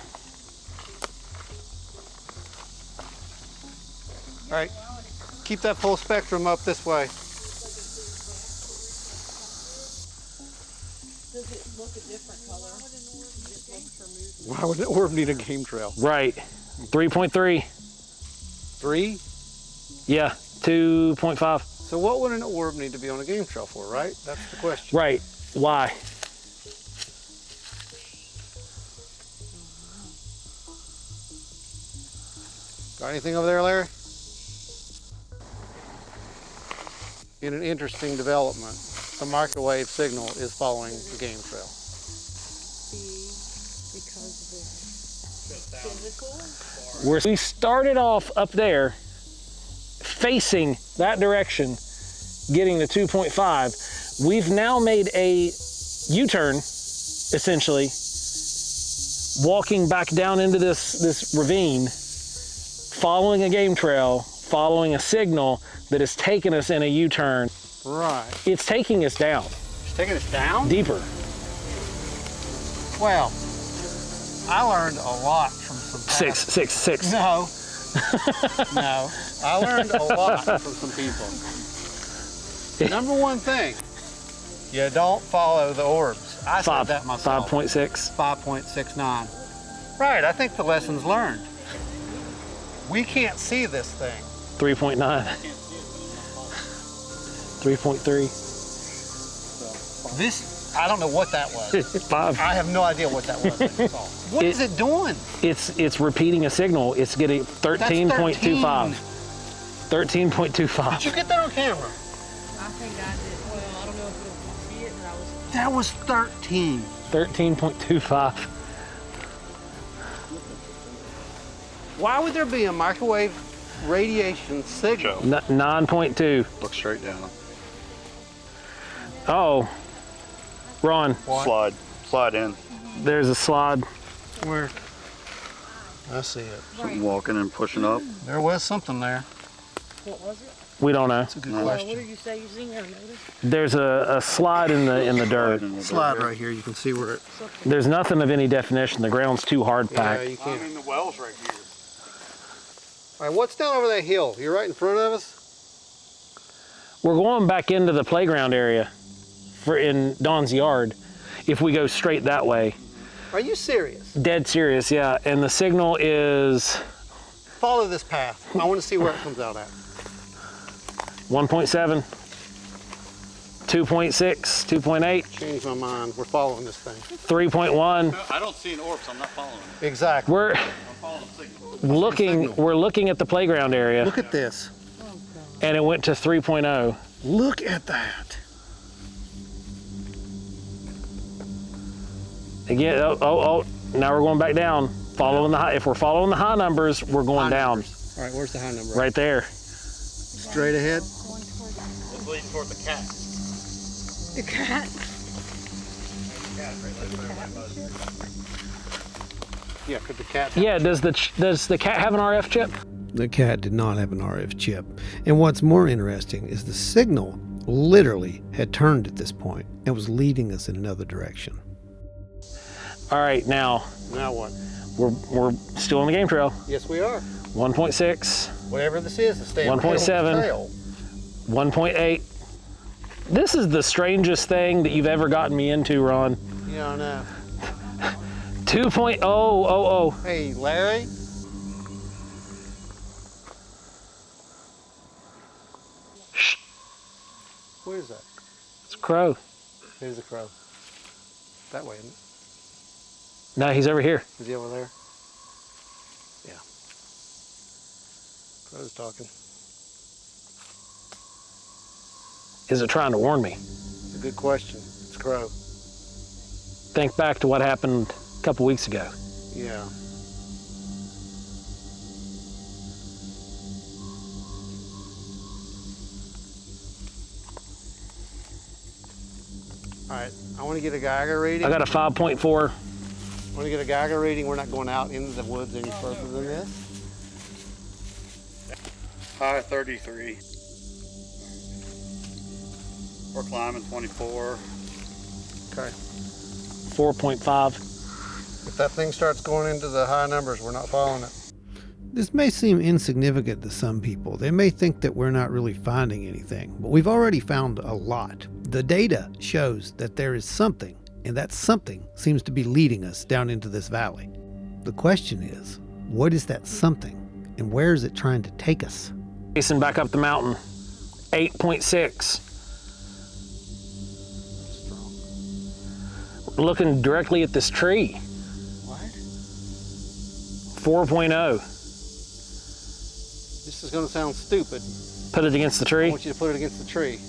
All right, keep that full spectrum up this way. Does it look a different color? Why would an orb need a game trail? Right. 3.3. 3? Yeah. 2.5. So what would an orb need to be on a game trail for, right? That's the question. Right. Why? Got anything over there, Larry? In an interesting development, the microwave signal is following the game trail. We started off up there, facing that direction, getting the 2.5. We've now made a U-turn, essentially, walking back down into this ravine, following a game trail, following a signal that has taken us in a U-turn. Right. It's taking us down. It's taking us down? Deeper. Well, I learned a lot from some past... Six. No. No. I learned a lot from some people. Number one thing, you don't follow the orbs. I said that myself. 5.6. 5.69. Right, I think the lesson's learned. We can't see this thing. 3.9. 3.3. This, I don't know what that was. 5. I have no idea what that was. What is it doing? It's repeating a signal. It's getting 13.25. 13.25. Did you get that on camera? I think I did. Well, I don't know if you'll see it, but I was. That was 13. 13.25. Why would there be a microwave radiation signal? 9.2. Look straight down. Oh, Ron. Slide in. There's a slide. Where? I see it. Something walking and pushing up. There was something there. What was it? We don't know. That's a good question. What did you say you seen or noticed? There's a slide in the dirt. Slide right here. You can see where it. There's nothing of any definition. The ground's too hard Yeah, packed. you can't. I'm in the wells right here. All right, what's down over that hill? You're right in front of us. We're going back into the playground area in Don's yard if we go straight that way. Are you serious? Dead serious, yeah. And the signal is Follow this path. I want to see where it comes out at. 1.7, 2.6, 2.8, Change my mind. We're following this thing. 3.1. I don't see an orb, so I'm not following it. Exactly. We're I'm following the signal. we're looking at the playground area, Look at this. and it went to 3.0. Look at that. Again, now we're going back down. Following the high, if we're following the high numbers, we're going down. All right, where's the high number? Right there. Straight ahead. It's leading toward the cat. The cat. Yeah, could the cat? Yeah. Does the cat have an RF chip? The cat did not have an RF chip. And what's more interesting is the signal literally had turned at this point and was leading us in another direction. All right, now Now what? we're still on the game trail. Yes, we are. 1.6, Whatever this is, it's staying 1.7. 1.8. This is the strangest thing that you've ever gotten me into, Ron. Yeah, I know. 2.000. Hey, Larry. Shh. What is that? It's a crow. It is a crow. That way, isn't it? No, he's over here. Is he over there? Yeah. Crow's talking. Is it trying to warn me? It's a good question. It's a crow. Think back to what happened a couple weeks ago. Yeah. All right, I want to get a Geiger reading. I got a 5.4. I want to get a Geiger reading. We're not going out into the woods any further than this. High 33. We're climbing 24. Okay. 4.5. If that thing starts going into the high numbers, we're not following it. This may seem insignificant to some people. They may think that we're not really finding anything, but we've already found a lot. The data shows that there is something, and that something seems to be leading us down into this valley. The question is, what is that something, and where is it trying to take us? Facing back up the mountain, 8.6. Looking directly at this tree. What? 4.0. This is going to sound stupid. Put it against the tree. I want you to put it against the tree.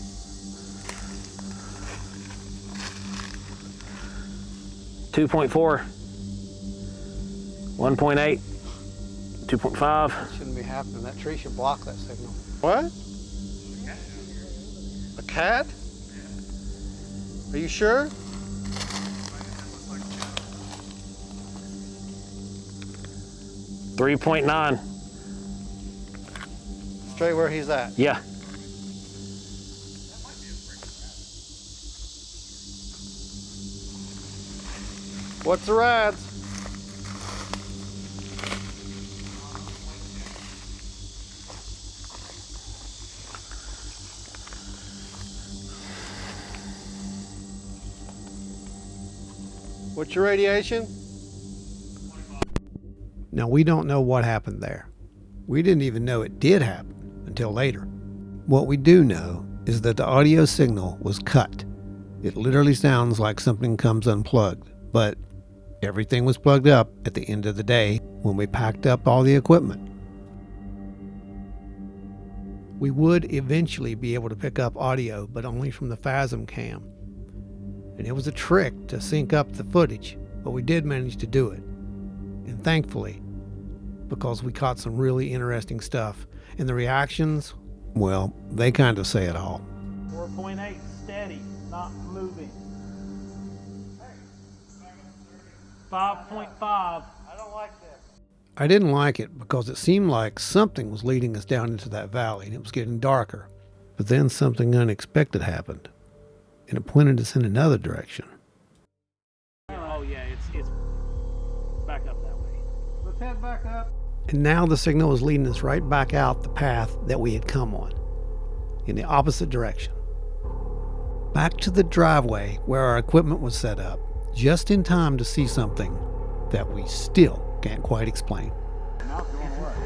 2.4. 1.8. 2.5. That shouldn't be happening. That tree should block that signal. What? A cat? Are you sure? 3.9. Straight where he's at. Yeah. What's the rides? What's your radiation? Now, we don't know what happened there. We didn't even know it did happen until later. What we do know is that the audio signal was cut. It literally sounds like something comes unplugged, but everything was plugged up at the end of the day when we packed up all the equipment. We would eventually be able to pick up audio, but only from the Phasm cam. And it was a trick to sync up the footage, but we did manage to do it. And thankfully, because we caught some really interesting stuff. And the reactions, well, they kind of say it all. 4.8, steady, not moving. 5.5. I don't like that. I didn't like it because it seemed like something was leading us down into that valley and it was getting darker. But then something unexpected happened and it pointed us in another direction. Oh yeah, it's back up that way. Let's head back up. And now the signal was leading us right back out the path that we had come on, in the opposite direction. Back to the driveway where our equipment was set up, just in time to see something that we still can't quite explain.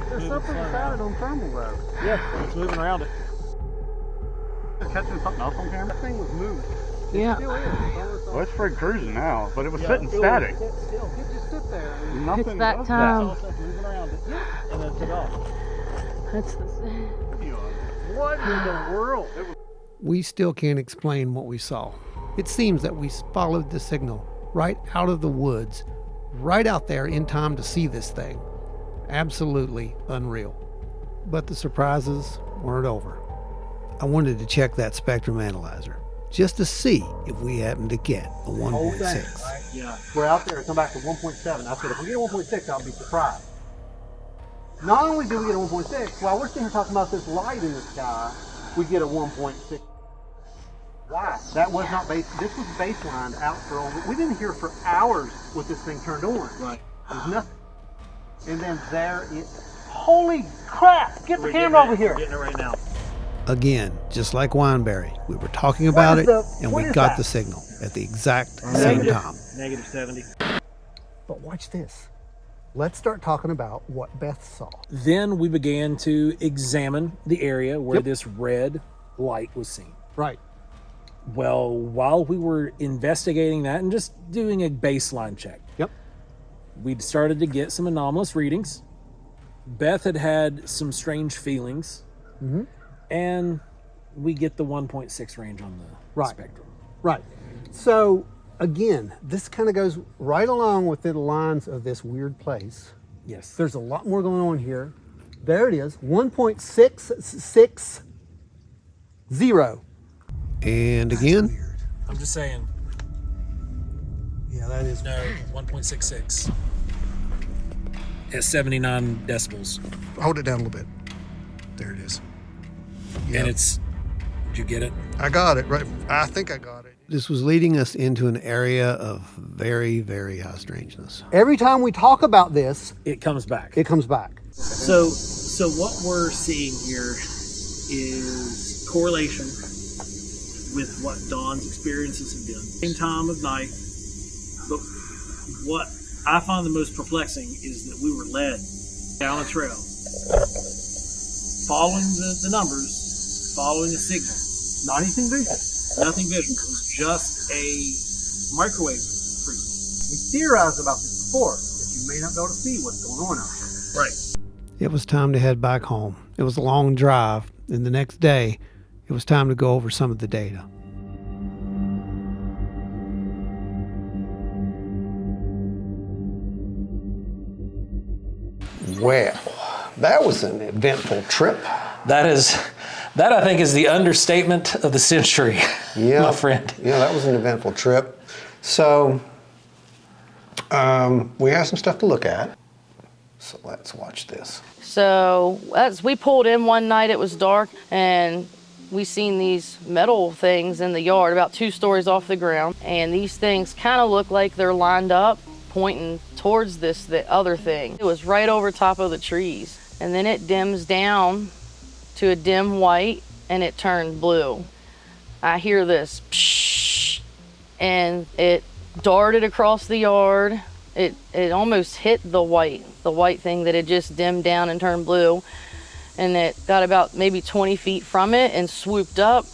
There's something about it on thermal though. Yeah, it's moving around it. Catching something else on camera? That thing was moving. Yeah. It still is. Well, it's free cruising now, but it was sitting static. Still, just sit there. Nothing It's that does time. Moving around it. And then took off. That's the. What in the world? We still can't explain what we saw. It seems that we followed the signal right out of the woods, right out there in time to see this thing. Absolutely unreal. But the surprises weren't over. I wanted to check that spectrum analyzer just to see if we happened to get a 1.6. Yeah. We're out there and come back to 1.7. I said, if we get a 1.6, I'll be surprised. Not only do we get a 1.6, while we're sitting here talking about this light in the sky, we get a 1.6. Why? That was not base. This was baselined out for only. We didn't hear for hours with this thing turned on. Right. There's nothing. And then there it. Holy crap! Get the camera over here. Getting it right now. Again, just like Wineberry, we were talking about it and we got the signal at the exact same time. Negative 70. But watch this. Let's start talking about what Beth saw. Then we began to examine the area where this red light was seen. Right. Well, while we were investigating that and just doing a baseline check, we'd started to get some anomalous readings. Beth had some strange feelings, and we get the 1.6 range on the spectrum. Right. So, again, this kind of goes right along with the lines of this weird place. Yes. There's a lot more going on here. There it is, 1.660. And again, I'm just saying, Yeah, that is. No, 1.66. At 79 decibels. Hold it down a little bit. There it is. And it's, did you get it? I got it, right? I think I got it. This was leading us into an area of very, very high strangeness. Every time we talk about this, It comes back. it comes back. So what we're seeing here is correlation with what Dawn's experiences have been. Same time of night, but what I find the most perplexing is that we were led down a trail, following the numbers, following a signal. Not anything visual. Nothing visual. It was just a microwave frequency. We theorized about this before, that you may not be able to see what's going on out there. Right. It was time to head back home. It was a long drive, and the next day, it was time to go over some of the data. Well, that was an eventful trip. That I think is the understatement of the century, Yeah, my friend. Yeah, that was an eventful trip. So, we have some stuff to look at. So let's watch this. So as we pulled in one night, it was dark, and we seen these metal things in the yard about 2 stories off the ground, and these things kind of look like they're lined up pointing towards the other thing. It was right over top of the trees, and then it dims down to a dim white, and it turned blue. I hear this psh, and it darted across the yard. It almost hit the white thing that had just dimmed down and turned blue, and it got about maybe 20 feet from it and swooped up,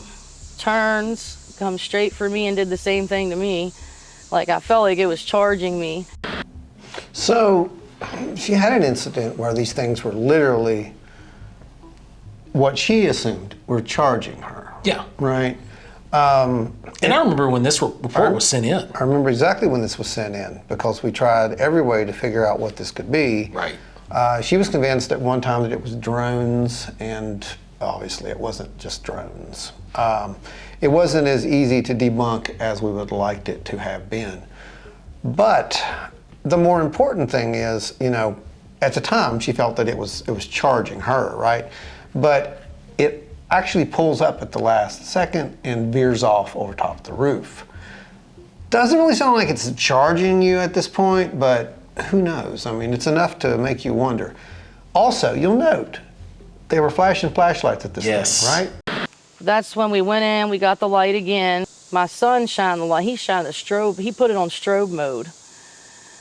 turns, comes straight for me and did the same thing to me. Like I felt like it was charging me. So, she had an incident where these things were literally what she assumed were charging her. Yeah. Right? And I remember when this report was sent in. I remember exactly when this was sent in because we tried every way to figure out what this could be. Right. She was convinced at one time that it was drones, and obviously it wasn't just drones. It wasn't as easy to debunk as we would have liked it to have been. But the more important thing is, you know, at the time she felt that it was charging her, right? But it actually pulls up at the last second and veers off over top of the roof. Doesn't really sound like it's charging you at this point, but who knows? I mean, it's enough to make you wonder. Also, you'll note, they were flashing flashlights at this thing, right? That's when we went in, we got the light again. My son shined the light, he shined the strobe, he put it on strobe mode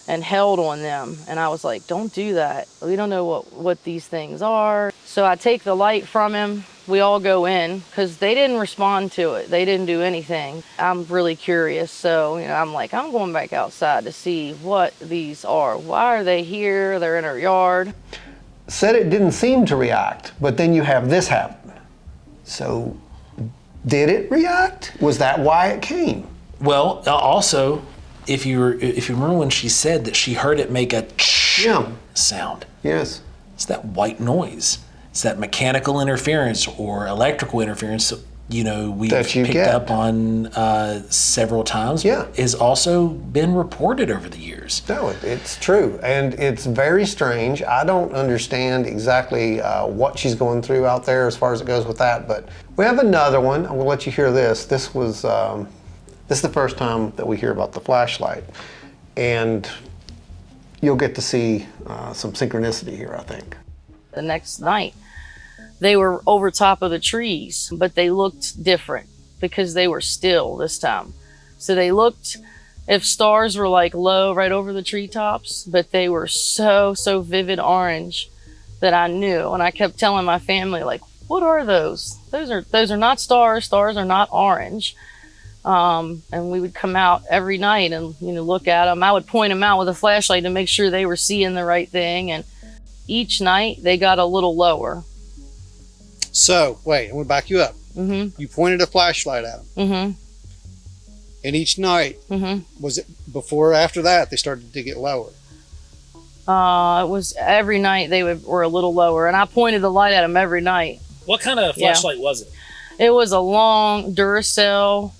and held on them. And I was like, don't do that. We don't know what these things are. So I take the light from him. We all go in because they didn't respond to it. They didn't do anything. I'm really curious. So, you know, I'm like, I'm going back outside to see what these are. Why are they here? They're in our yard. Said it didn't seem to react, but then you have this happen. So, did it react? Was that why it came? Well, also, if you remember when she said that she heard it make a sound. Yes. It's that white noise. It's that mechanical interference or electrical interference, you know, we've picked up on several times. Yeah. Has also been reported over the years. No, it's true. And it's very strange. I don't understand exactly what she's going through out there as far as it goes with that. But we have another one. I'm going to let you hear this. This is the first time that we hear about the flashlight. And you'll get to see some synchronicity here, I think. The next night, they were over top of the trees, but they looked different because they were still this time. So they looked, if stars were like low right over the treetops, but they were so vivid orange that I knew. And I kept telling my family, like, what are those? Those are not stars. Stars are not orange. And we would come out every night and, you know, look at them. I would point them out with a flashlight to make sure they were seeing the right thing. And each night they got a little lower. So, wait, I'm going to back you up. Mm-hmm. You pointed a flashlight at them. Mm-hmm. And each night, was it before or after that they started to get lower? It was every night they were a little lower, and I pointed the light at them every night. What kind of flashlight was it? It was a long Duracell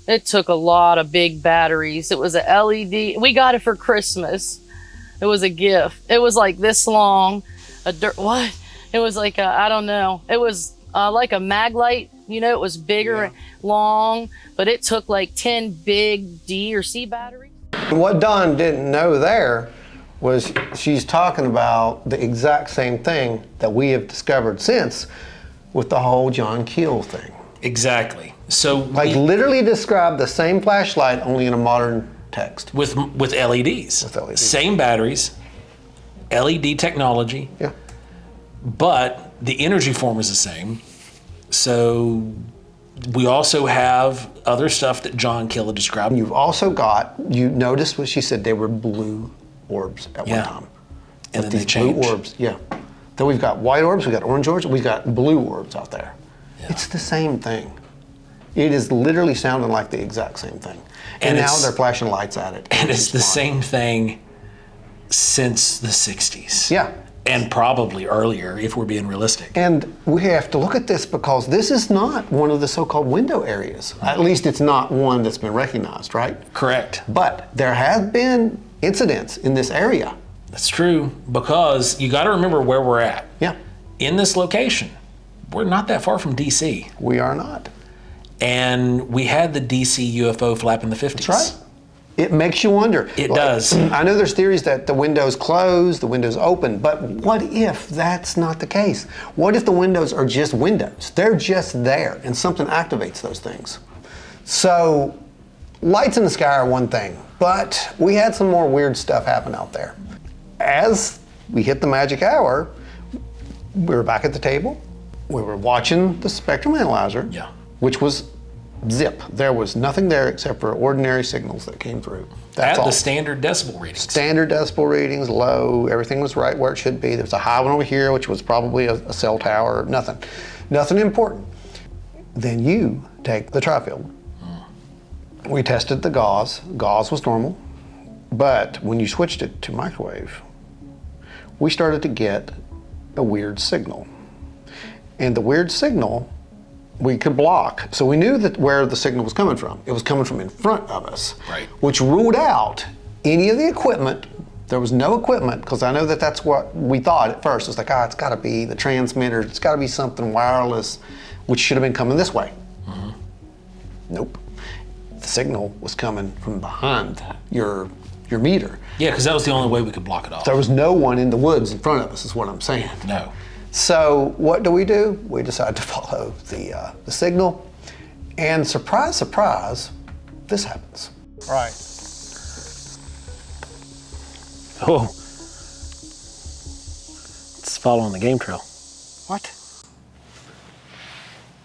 It took a lot of big batteries. It was a LED. We got it for Christmas. It was a gift. It was like this long. What? It was like I don't know. It was like a mag light. You know, it was bigger, long, but it took like 10 big D or C batteries. What Dawn didn't know there was she's talking about the exact same thing that we have discovered since with the whole John Keel thing. Exactly. So like literally describe the same flashlight only in a modern text. With LEDs. With LEDs. Same batteries, LED technology. Yeah. But the energy form is the same. So we also have other stuff that John Keel described. You've also got, you noticed what she said, they were blue orbs at one time. And then they changed. Blue orbs, yeah. Then we've got white orbs, we've got orange orbs, we've got blue orbs out there. Yeah. It's the same thing. It is literally sounding like the exact same thing. And now they're flashing lights at it. And it's the same thing since the 60s. Yeah. And probably earlier, if we're being realistic. And we have to look at this because this is not one of the so-called window areas. At least it's not one that's been recognized, right? Correct. But there have been incidents in this area. That's true, because you got to remember where we're at. Yeah. In this location, we're not that far from DC. We are not. And we had the DC UFO flap in the 50s. That's right. It makes you wonder. It does. I know there's theories that the window's closed, the window's open, but what if that's not the case? What if the windows are just windows? They're just there and something activates those things. So lights in the sky are one thing, but we had some more weird stuff happen out there. As we hit the magic hour, we were back at the table. We were watching the spectrum analyzer, which was zip. There was nothing there except for ordinary signals that came through. That's At all. the standard decibel readings. Standard decibel readings, low, everything was right where it should be. There's a high one over here, which was probably a cell tower, nothing. Nothing important. Then you take the tri-field. We tested the gauze. Gauze was normal, but when you switched it to microwave, we started to get a weird signal. And the weird signal we could block. So we knew that where the signal was coming from. It was coming from in front of us, right? Which ruled out any of the equipment. There was no equipment, because I know that that's what we thought at first. It was like, it's got to be the transmitter. It's got to be something wireless, which should have been coming this way. Nope. The signal was coming from behind your meter. Yeah, because that was the only way we could block it off. There was no one in the woods in front of us, is what I'm saying. No. So what do? We decide to follow the signal, and surprise, surprise, this happens. Right. Oh. It's following the game trail. What?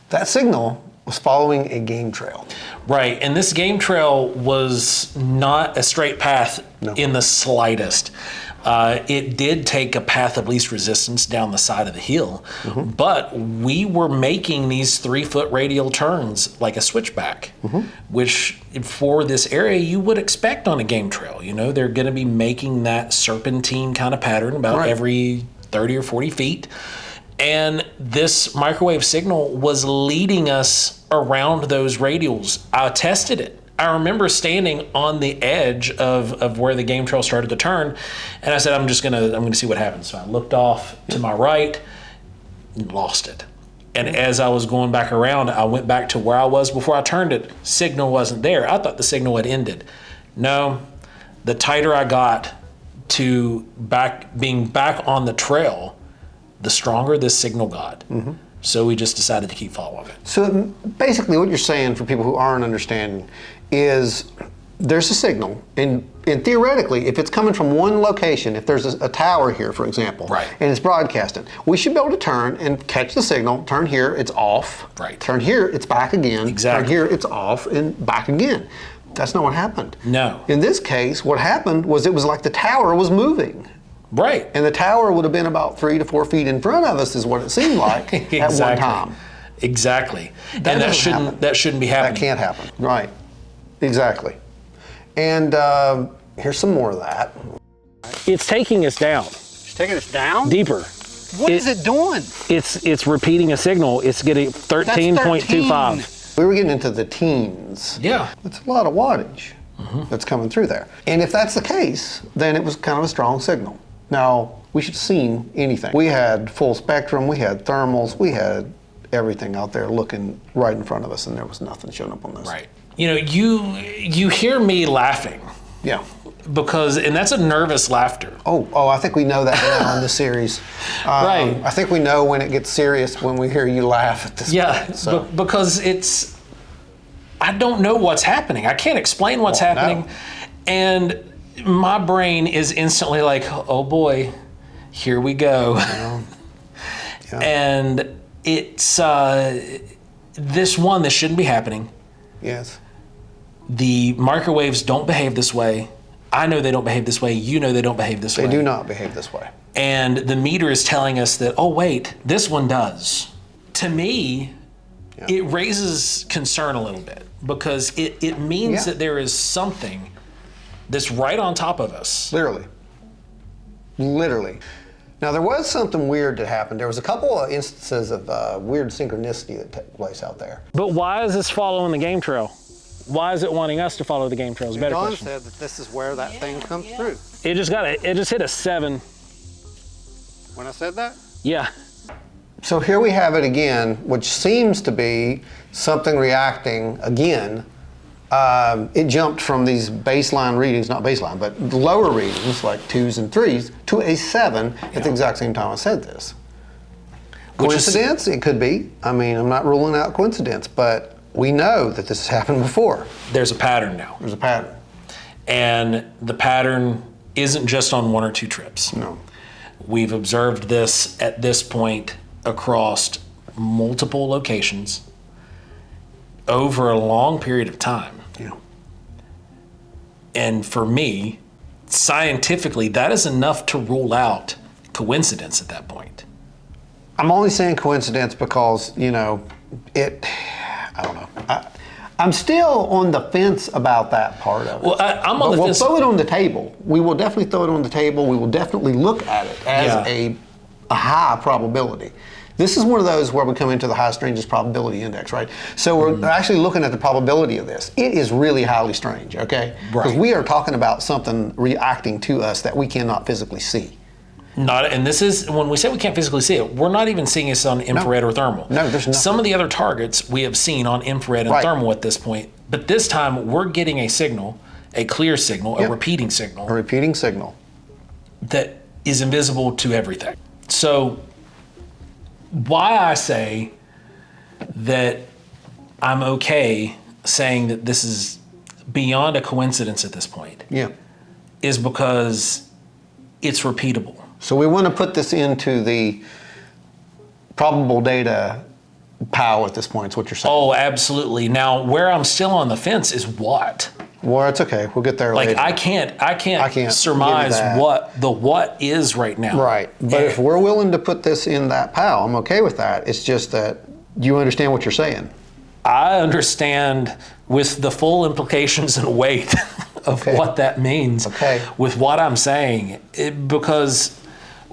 That signal was following a game trail. Right, and this game trail was not a straight path in the slightest. It did take a path of least resistance down the side of the hill, but we were making these 3-foot radial turns like a switchback, which for this area you would expect on a game trail. You know, they're going to be making that serpentine kind of pattern about every 30 or 40 feet. And this microwave signal was leading us around those radials. I tested it. I remember standing on the edge of where the game trail started to turn, and I said, I'm gonna see what happens. So I looked off to my right and lost it. And as I was going back around, I went back to where I was before I turned it. Signal wasn't there. I thought the signal had ended. No, the tighter I got to being back on the trail, the stronger this signal got. So we just decided to keep following it. So basically what you're saying, for people who aren't understanding, is there's a signal, and theoretically, if it's coming from one location, if there's a tower here, for example, and it's broadcasting, we should be able to turn and catch the signal. Turn here, it's off. Turn here, it's back again. Turn here, it's off and back again. That's not what happened. No. In this case, what happened was it was like the tower was moving. Right. And the tower would have been about 3 to 4 feet in front of us, is what it seemed like at one time. Exactly. That shouldn't be happening. That can't happen. Right. Exactly. And here's some more of that. It's taking us down. It's taking us down? Deeper. What is it doing? It's repeating a signal. It's getting 13.25. We were getting into the teens. Yeah. It's a lot of wattage that's coming through there. And if that's the case, then it was kind of a strong signal. Now, we should have seen anything. We had full spectrum, we had thermals, we had everything out there looking right in front of us, and there was nothing showing up on this. Right. You know, you hear me laughing. Yeah. And that's a nervous laughter. Oh, I think we know that now in the series. Right. I think we know when it gets serious when we hear you laugh at this point. So. Because I don't know what's happening. I can't explain what's happening. No. And my brain is instantly like, oh boy, here we go. Yeah. And it's this shouldn't be happening. Yes. The microwaves don't behave this way. I know they don't behave this way. You know they don't behave this way. They do not behave this way. And the meter is telling us that, oh wait, this one does. To me, it raises concern a little bit because it means that there is something that's right on top of us. Literally. Now, there was something weird that happened. There was a couple of instances of weird synchronicity that took place out there. But why is this following the game trail? Why is it wanting us to follow the game trail? Better Don question. said that this is where that thing comes through. It just hit a 7. When I said that? Yeah. So here we have it again, which seems to be something reacting again. It jumped from these baseline readings, not baseline, but lower readings, like 2s and 3s, to a 7 at the exact same time I said this. Coincidence? It could be. I mean, I'm not ruling out coincidence, but we know that this has happened before. There's a pattern now. There's a pattern. And the pattern isn't just on 1 or 2 trips. No. We've observed this at this point across multiple locations over a long period of time. Yeah. And for me, scientifically, that is enough to rule out coincidence at that point. I'm only saying coincidence because, you know, I don't know. I'm still on the fence about that part of it. Well, I'm on the fence. We'll throw it on the table. We will definitely throw it on the table. We will definitely look at it as a high probability. This is one of those where we come into the high strangeness probability index, right? So we're actually looking at the probability of this. It is really highly strange, okay? Because we are talking about something reacting to us that we cannot physically see. And this is, when we say we can't physically see it, we're not even seeing this on infrared or thermal. No, there's nothing. Some of the other targets we have seen on infrared and thermal at this point, but this time we're getting a signal, a clear signal, a repeating signal. A repeating signal. That is invisible to everything. So why I say that I'm okay saying that this is beyond a coincidence at this point is because it's repeatable. So we want to put this into the probable data pile at this point, is what you're saying. Oh, absolutely. Now, where I'm still on the fence is what? Well, it's okay. We'll get there later. I can't surmise what the what is right now. Right. But if we're willing to put this in that pile, I'm okay with that. It's just that you understand what you're saying. I understand with the full implications and weight of what that means with what I'm saying. Because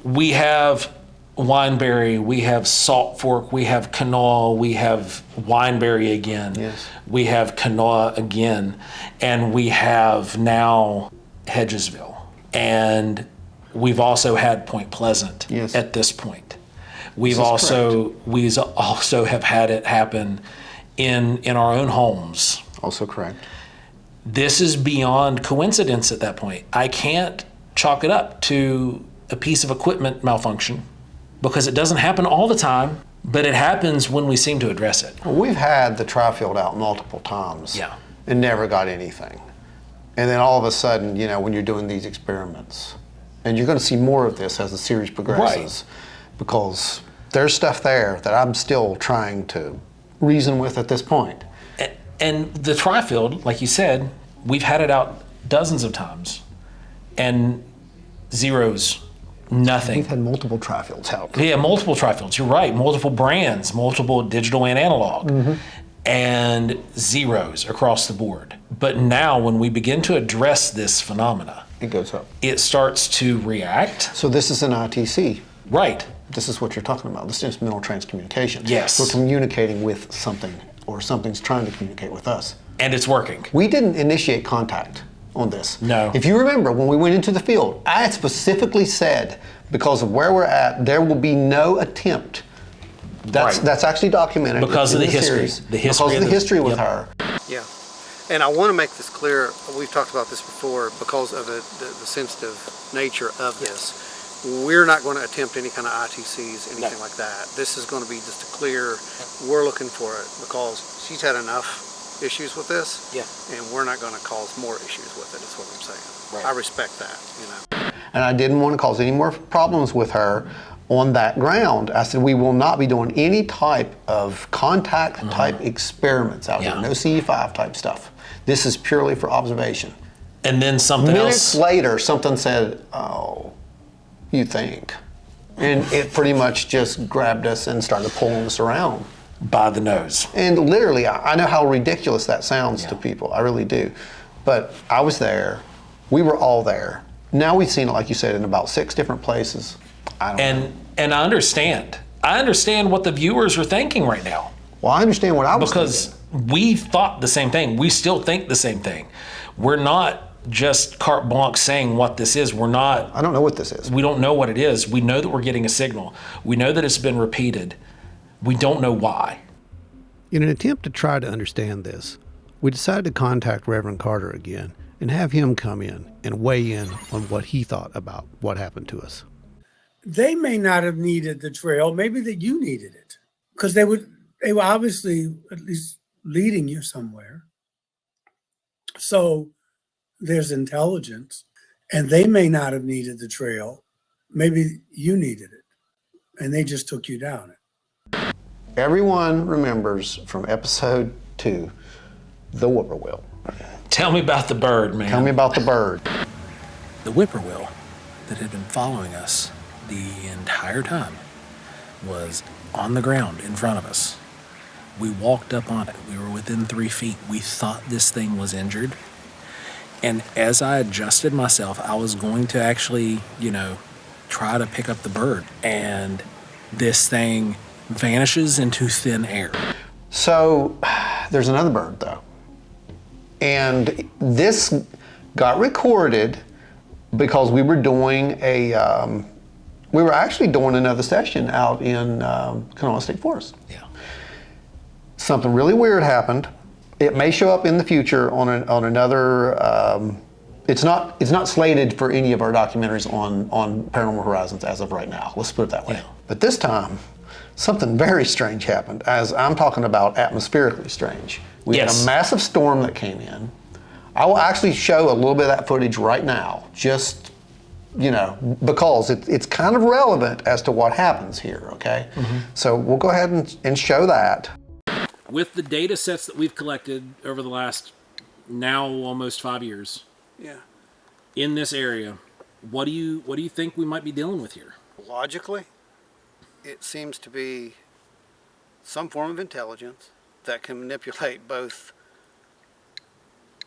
we have Wineberry, we have Salt Fork, we have Kanawha, we have Wineberry again, we have Kanawha again, and we have now Hedgesville. And we've also had Point Pleasant at this point. We also have had it happen in our own homes. Also correct. This is beyond coincidence at that point. I can't chalk it up to a piece of equipment malfunction because it doesn't happen all the time, but it happens when we seem to address it. Well, we've had the tri-field out multiple times and never got anything. And then all of a sudden, you know, when you're doing these experiments, and you're going to see more of this as the series progresses, because there's stuff there that I'm still trying to reason with at this point. And the tri-field, like you said, we've had it out dozens of times, and zeros, nothing. We've had multiple tri-fields out. Yeah, multiple tri-fields, you're right. Multiple brands, multiple digital and analog, and zeros across the board. But now when we begin to address this phenomena, it goes up. It starts to react. So this is an ITC. Right. This is what you're talking about. This is mental transcommunication. Yes. We're communicating with something or something's trying to communicate with us. And it's working. We didn't initiate contact on this. No. If you remember, when we went into the field, I had specifically said, because of where we're at, there will be no attempt. That's actually documented. Because of the history. Series, because of the history with her. Yeah. And I want to make this clear, we've talked about this before, because of the sensitive nature of this. We're not going to attempt any kind of ITCs, anything like that. This is going to be just a clear, we're looking for it because she's had enough issues with this. Yeah. And we're not going to cause more issues with it, is what I'm saying. Right. I respect that, you know. And I didn't want to cause any more problems with her on that ground. I said, we will not be doing any type of contact type experiments out here. No CE5 type stuff. This is purely for observation. And then something Minutes later, something said, oh, you think? And it pretty much just grabbed us and started pulling us around. By the nose. And literally, I know how ridiculous that sounds to people. I really do. But I was there. We were all there. Now we've seen it, like you said, in about 6 different places. And I understand. I understand what the viewers are thinking right now. Well, I understand what I was thinking. Because we thought the same thing. We still think the same thing. We're not just carte blanche saying what this is. We're not. I don't know what this is. We don't know what it is. We know that we're getting a signal. We know that it's been repeated. We don't know why. In an attempt to try to understand this, we decided to contact Reverend Carter again and have him come in and weigh in on what he thought about what happened to us. They may not have needed the trail. Maybe that you needed it because they were obviously at least leading you somewhere. So there's intelligence, and they may not have needed the trail. Maybe you needed it, and they just took you down it. Everyone remembers from episode 2, the whippoorwill. Tell me about the bird, man. Tell me about the bird. The whippoorwill that had been following us the entire time was on the ground in front of us. We walked up on it. We were within 3 feet. We thought this thing was injured. And as I adjusted myself, I was going to actually, try to pick up the bird. And this thing vanishes into thin air. So there's another bird, though. And this got recorded because we were doing we were actually doing another session out in Kanawha State Forest. Yeah. Something really weird happened. It may show up in the future on another. It's not slated for any of our documentaries on Paranormal Horizons as of right now. Let's put it that way. Yeah. But this time, something very strange happened. As I'm talking about, atmospherically strange. We had a massive storm that came in. I will actually show a little bit of that footage right now, just because it's kind of relevant as to what happens here. Okay, so we'll go ahead and show that. With the data sets that we've collected over the last now almost 5 years, in this area, what do you think we might be dealing with here? Logically, it seems to be some form of intelligence that can manipulate both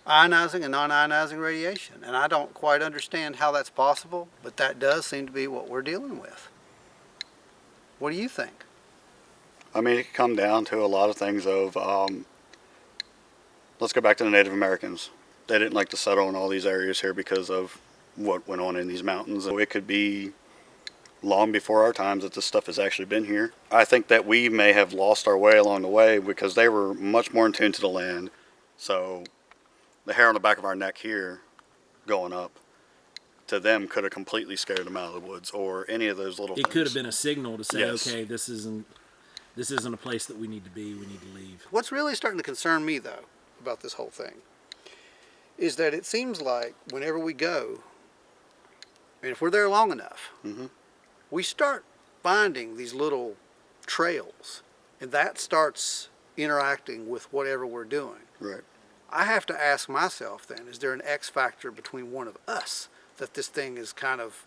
ionizing and non-ionizing radiation. And I don't quite understand how that's possible, but that does seem to be what we're dealing with. What do you think? I mean, it can come down to a lot of things of, let's go back to the Native Americans. They didn't like to settle in all these areas here because of what went on in these mountains. So it could be long before our times that this stuff has actually been here. I think that we may have lost our way along the way because they were much more in tune to the land. So the hair on the back of our neck here going up to them could have completely scared them out of the woods, or any of those little things. It could have been a signal to say, okay, this isn't a place that we need to be, we need to leave. What's really starting to concern me, though, about this whole thing is that it seems like whenever we go, and if we're there long enough, we start finding these little trails, and that starts interacting with whatever we're doing. Right. I have to ask myself then, is there an X factor between one of us that this thing is kind of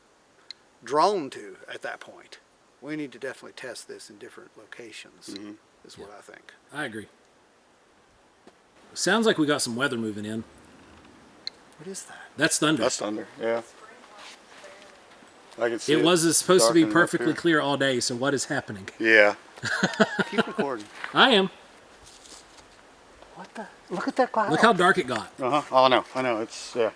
drawn to at that point? We need to definitely test this in different locations, is what I think. I agree. Sounds like we got some weather moving in. What is that? That's thunder. That's thunder, yeah. I can see it. It was supposed to be perfectly clear all day, so what is happening? Yeah. Keep recording. I am. Look at that cloud. Look how dark it got. Oh, I know. It's, yeah,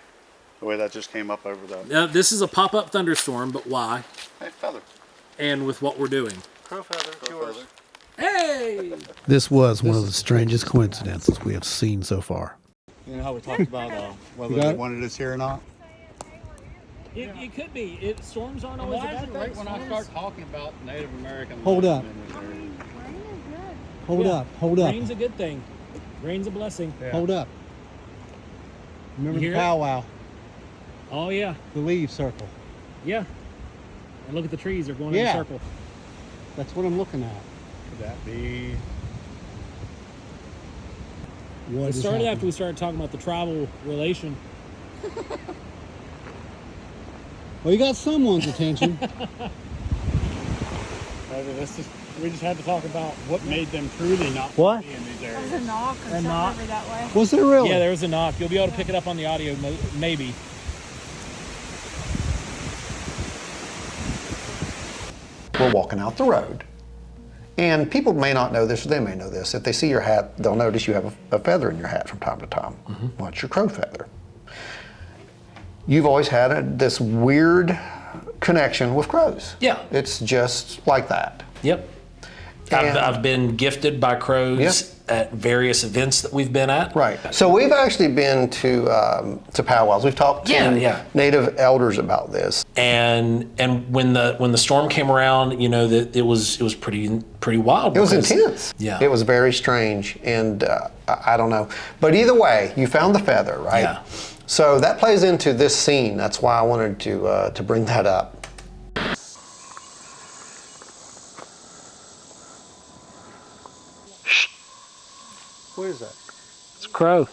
the way that just came up over that. Now, this is a pop-up thunderstorm, but why? Hey, feather. And with what we're doing. Crow feather, yours. Hey! This was one of the strangest coincidences we have seen so far. You know how we talked about whether they wanted us here or not? It could be. Storms aren't always a bad thing. Right when I start talking about Native American Hold up. Hold Yeah. up. Hold up. Rain's a good thing. Rain's a blessing. Yeah. Hold up. Remember You the hear it? powwow, Oh, yeah. the leaf circle. Yeah. And look at the trees. They're going in a Yeah. circle. That's what I'm looking at. Could that be? What It is started happening? after we started talking about the tribal relation. Well, you got someone's attention. We just had to talk about what made them truly not What? be in these There areas. was a knock or something knock? over that way. Was there really? Yeah, there was a knock. You'll be able to pick it up on the audio, maybe. We're walking out the road. And people may not know this, or they may know this. If they see your hat, they'll notice you have a feather in your hat from time to time. Well, it's your crow feather. You've always had this weird connection with crows. Yeah. It's just like that. Yep. I've been gifted by crows at various events that we've been at. Right. So we've actually been to powwows. We've talked to Native elders about this. And when the storm came around, you know, that it was pretty wild. It was intense. Yeah. It was very strange, and I don't know. But either way, you found the feather, right? Yeah. So that plays into this scene. That's why I wanted to bring that up. What is that? It's a crow.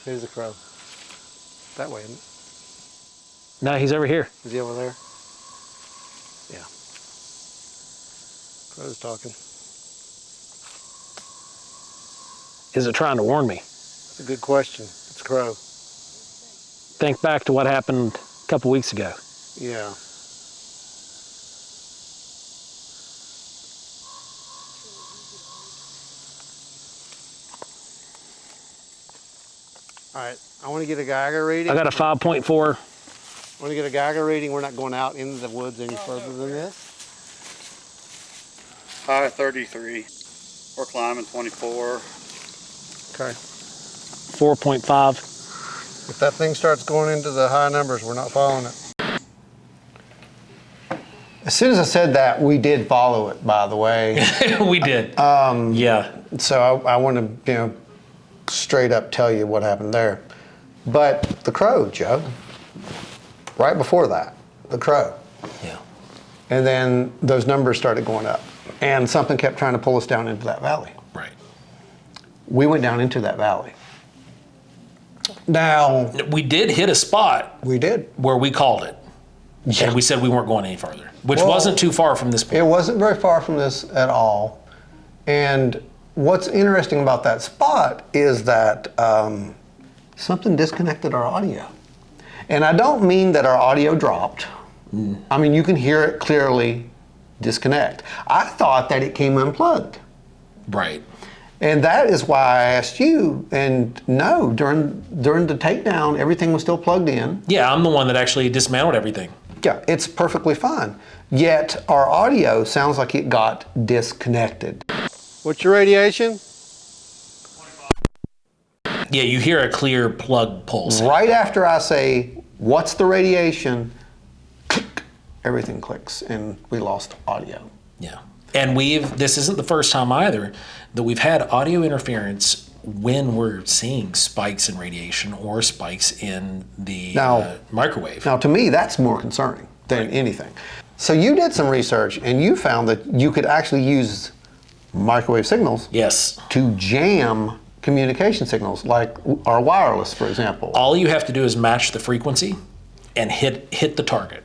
There's a crow. That way, isn't it? No, he's over here. Is he over there? Yeah. Crow's talking. Is it trying to warn me? That's a good question. It's a crow. Think back to what happened a couple weeks ago. Yeah. All right, I want to get a Geiger reading. I got a 5.4. I want to get a Geiger reading. We're not going out into the woods any further than this. High 33. We're climbing 24. Okay. 4.5. If that thing starts going into the high numbers, we're not following it. As soon as I said that, we did follow it, by the way. We did. Yeah. So I want to, straight up tell you what happened there. But the crow, Joe, right before that, the crow. Yeah. And then those numbers started going up. And something kept trying to pull us down into that valley. Right. We went down into that valley. Now, We did hit a spot we did. where we called it. Yeah. And we said we weren't going any further, which Well, wasn't too far from this point. It wasn't very far from this at all. And what's interesting about that spot is that something disconnected our audio. And I don't mean that our audio dropped. I mean, you can hear it clearly disconnect. I thought that it came unplugged. Right. And that is why I asked you, and no, during the takedown, everything was still plugged in. Yeah, I'm the one that actually dismantled everything. Yeah, it's perfectly fine. Yet our audio sounds like it got disconnected. What's your radiation? Yeah, you hear a clear plug pulse. Right after I say, what's the radiation? Click, everything clicks, and we lost audio. Yeah. And this isn't the first time either that we've had audio interference when we're seeing spikes in radiation or spikes in the microwave. Now, to me, that's more concerning than anything. So you did some research, and you found that you could actually use microwave signals to jam communication signals, like our wireless, for example. All you have to do is match the frequency and hit the target.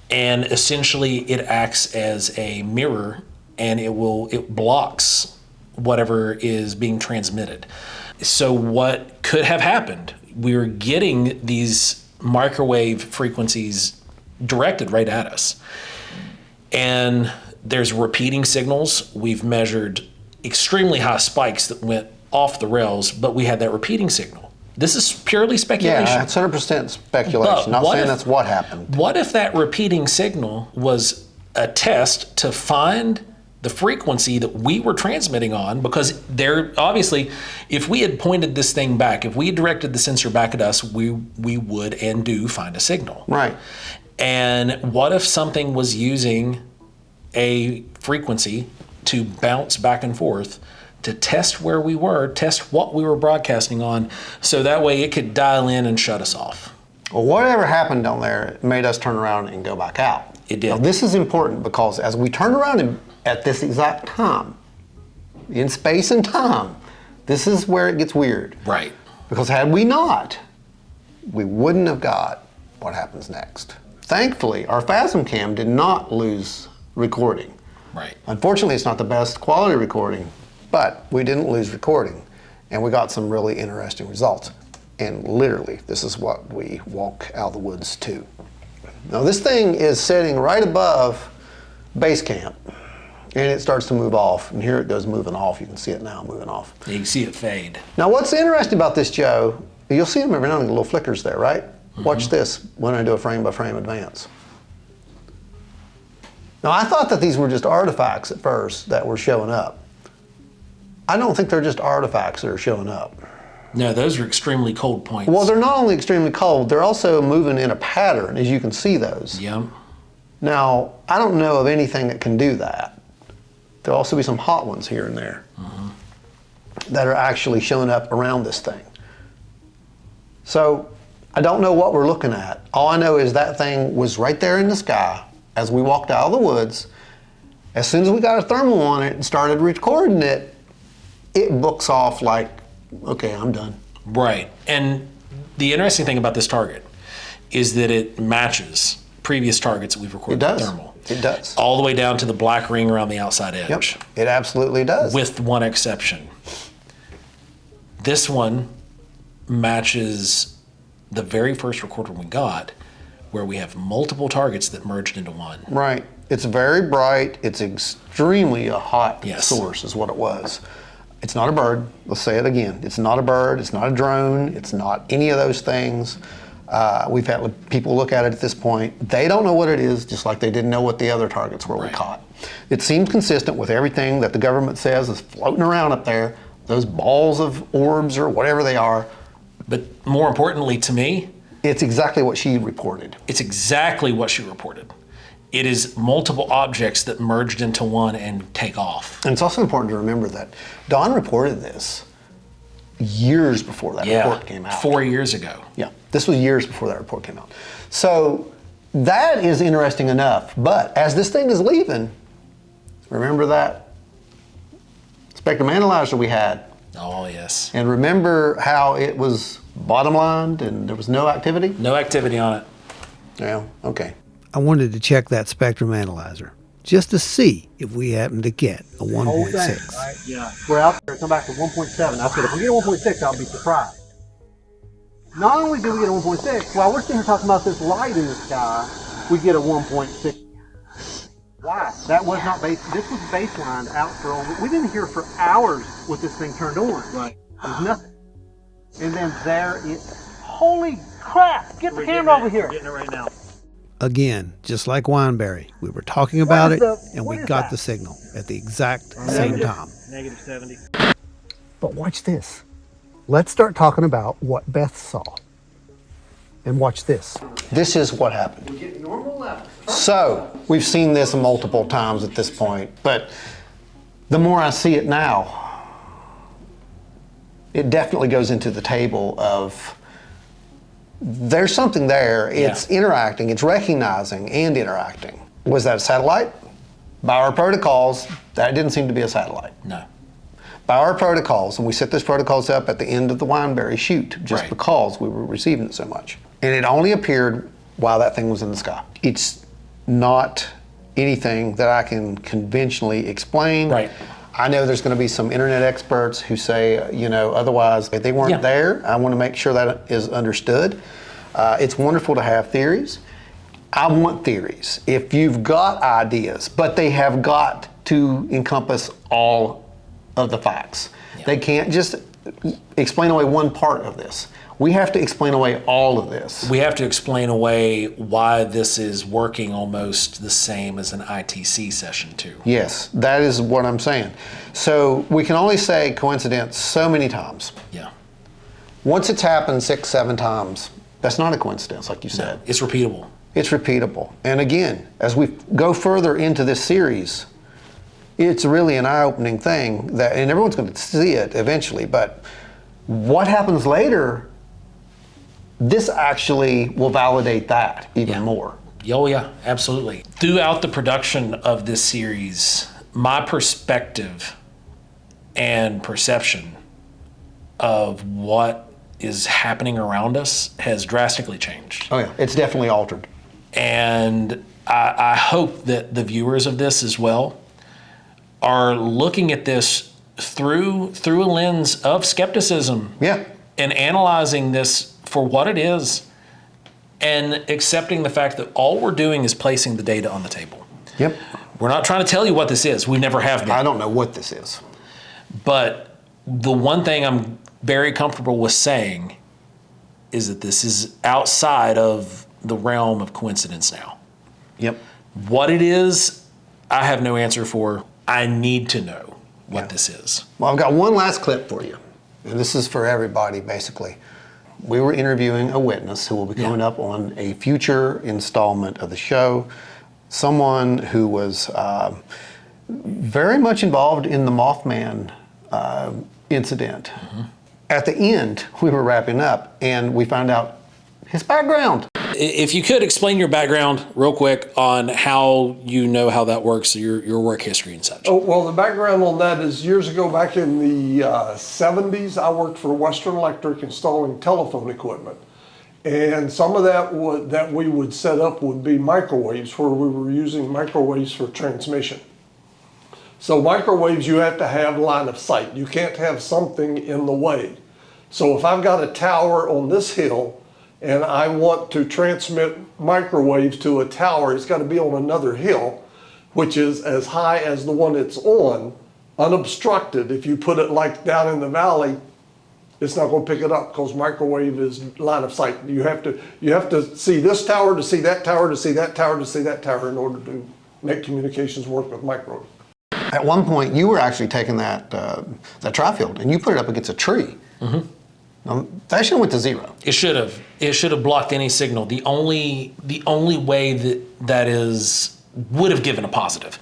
And essentially it acts as a mirror, and it blocks whatever is being transmitted. So what could have happened? We were getting these microwave frequencies directed right at us. And there's repeating signals. We've measured extremely high spikes that went off the rails, but we had that repeating signal. This is purely speculation. Yeah, it's 100% speculation. Not saying that's what happened. What if that repeating signal was a test to find the frequency that we were transmitting on? Because there, obviously, if we had pointed this thing back, if we had directed the sensor back at us, we would and do find a signal. Right. And what if something was using a frequency to bounce back and forth to test where we were, test what we were broadcasting on, so that way it could dial in and shut us off? Well, whatever happened down there made us turn around and go back out. It did. Now, this is important because as we turn around at this exact time, in space and time, this is where it gets weird. Right. Because had we not, we wouldn't have got what happens next. Thankfully, our Phasm Cam did not lose recording. Right. Unfortunately, it's not the best quality recording, but we didn't lose recording, and we got some really interesting results. And literally, this is what we walk out of the woods to. Now, this thing is sitting right above base camp, and it starts to move off, and here it goes moving off. You can see it now moving off. You can see it fade. Now, what's interesting about this, Joe, you'll see them every now and then, little flickers there, right? Mm-hmm. Watch this when I do a frame-by-frame advance. Now, I thought that these were just artifacts at first that were showing up. I don't think they're just artifacts that are showing up. No, those are extremely cold points. Well, they're not only extremely cold, they're also moving in a pattern, as you can see those. Yeah. Now, I don't know of anything that can do that. There'll also be some hot ones here and there that are actually showing up around this thing. So, I don't know what we're looking at. All I know is that thing was right there in the sky as we walked out of the woods. As soon as we got a thermal on it and started recording it, it books off like, okay, I'm done. Right. And the interesting thing about this target is that it matches previous targets that we've recorded with thermal. It does. All the way down to the black ring around the outside edge. Yep, it absolutely does. With one exception. This one matches the very first recorder we got, where we have multiple targets that merged into one. Right. It's very bright. It's extremely a hot source is what it was. It's not a bird. Let's say it again. It's not a bird. It's not a drone. It's not any of those things. We've had people look at it at this point. They don't know what it is, just like they didn't know what the other targets were we caught. It seemed consistent with everything that the government says is floating around up there, those balls of orbs or whatever they are. But more importantly to me, it's exactly what she reported. It's exactly what she reported. It is multiple objects that merged into one and take off. And it's also important to remember that Don reported this years before that report came out. 4 years ago. Yeah, this was years before that report came out. So that is interesting enough, but as this thing is leaving, remember that spectrum analyzer we had? Oh, yes. And remember how it was bottom-lined and there was no activity? No activity on it. Yeah, okay. I wanted to check that spectrum analyzer just to see if we happen to get a 1.6. Right? Yeah. We're out there, come back to 1.7. I said, if we get a 1.6, I'll be surprised. Not only do we get a 1.6, while we're sitting here talking about this light in the sky, we get a 1.6. Why? That was not base. This was baselined out for we didn't hear for hours with this thing turned on. Right. There's nothing. And then there it. Holy crap! Get the camera over here. Getting it right now. Again, just like Wineberry, we were talking about it and we got the signal at the exact same time. Negative 70. But watch this. Let's start talking about what Beth saw. And watch this. This is what happened. We get normal levels. So, we've seen this multiple times at this point, but the more I see it now, it definitely goes into the table of there's something there. It's interacting, it's recognizing and interacting. Was that a satellite? By our protocols, that didn't seem to be a satellite. No. By our protocols, and we set those protocols up at the end of the Wineberry shoot, just because we were receiving it so much. And it only appeared while that thing was in the sky. It's not anything that I can conventionally explain. Right. I know there's going to be some internet experts who say, otherwise they weren't there. I want to make sure that is understood. It's wonderful to have theories. I want theories. If you've got ideas, but they have got to encompass all of the facts. They can't just explain away one part of this. We have to explain away all of this. We have to explain away why this is working almost the same as an ITC session too. Yes, that is what I'm saying. So we can only say coincidence so many times. Yeah. Once it's happened 6, 7 times, that's not a coincidence, like you said. No, it's repeatable. It's repeatable. And again, as we go further into this series, it's really an eye-opening thing that, and everyone's going to see it eventually, but what happens later, this actually will validate that even more. Oh yeah, absolutely. Throughout the production of this series, my perspective and perception of what is happening around us has drastically changed. Oh yeah, it's definitely altered. And I hope that the viewers of this as well are looking at this through a lens of skepticism. Yeah. And analyzing this for what it is and accepting the fact that all we're doing is placing the data on the table. Yep. We're not trying to tell you what this is. We never have been. I don't know what this is. But the one thing I'm very comfortable with saying is that this is outside of the realm of coincidence now. Yep. What it is, I have no answer for. I need to know what this is. Well, I've got one last clip for you. And this is for everybody, basically. We were interviewing a witness who will be coming up on a future installment of the show. Someone who was very much involved in the Mothman incident. Mm-hmm. At the end, we were wrapping up and we found out his background. If you could explain your background real quick on how you know how that works, your work history and such. Oh, well, the background on that is years ago, back in the 70s, I worked for Western Electric installing telephone equipment. And some of that we would set up would be microwaves, where we were using microwaves for transmission. So microwaves, you have to have line of sight. You can't have something in the way. So if I've got a tower on this hill and I want to transmit microwaves to a tower, it's got to be on another hill, which is as high as the one it's on, unobstructed. If you put it like down in the valley, it's not going to pick it up because microwave is line of sight. You have to see this tower to see that tower to see that tower to see that tower in order to make communications work with microwave. At one point, you were actually taking that tri-field and you put it up against a tree. Mm-hmm. That should have went to 0. It should have. It should have blocked any signal. The only way that would have given a positive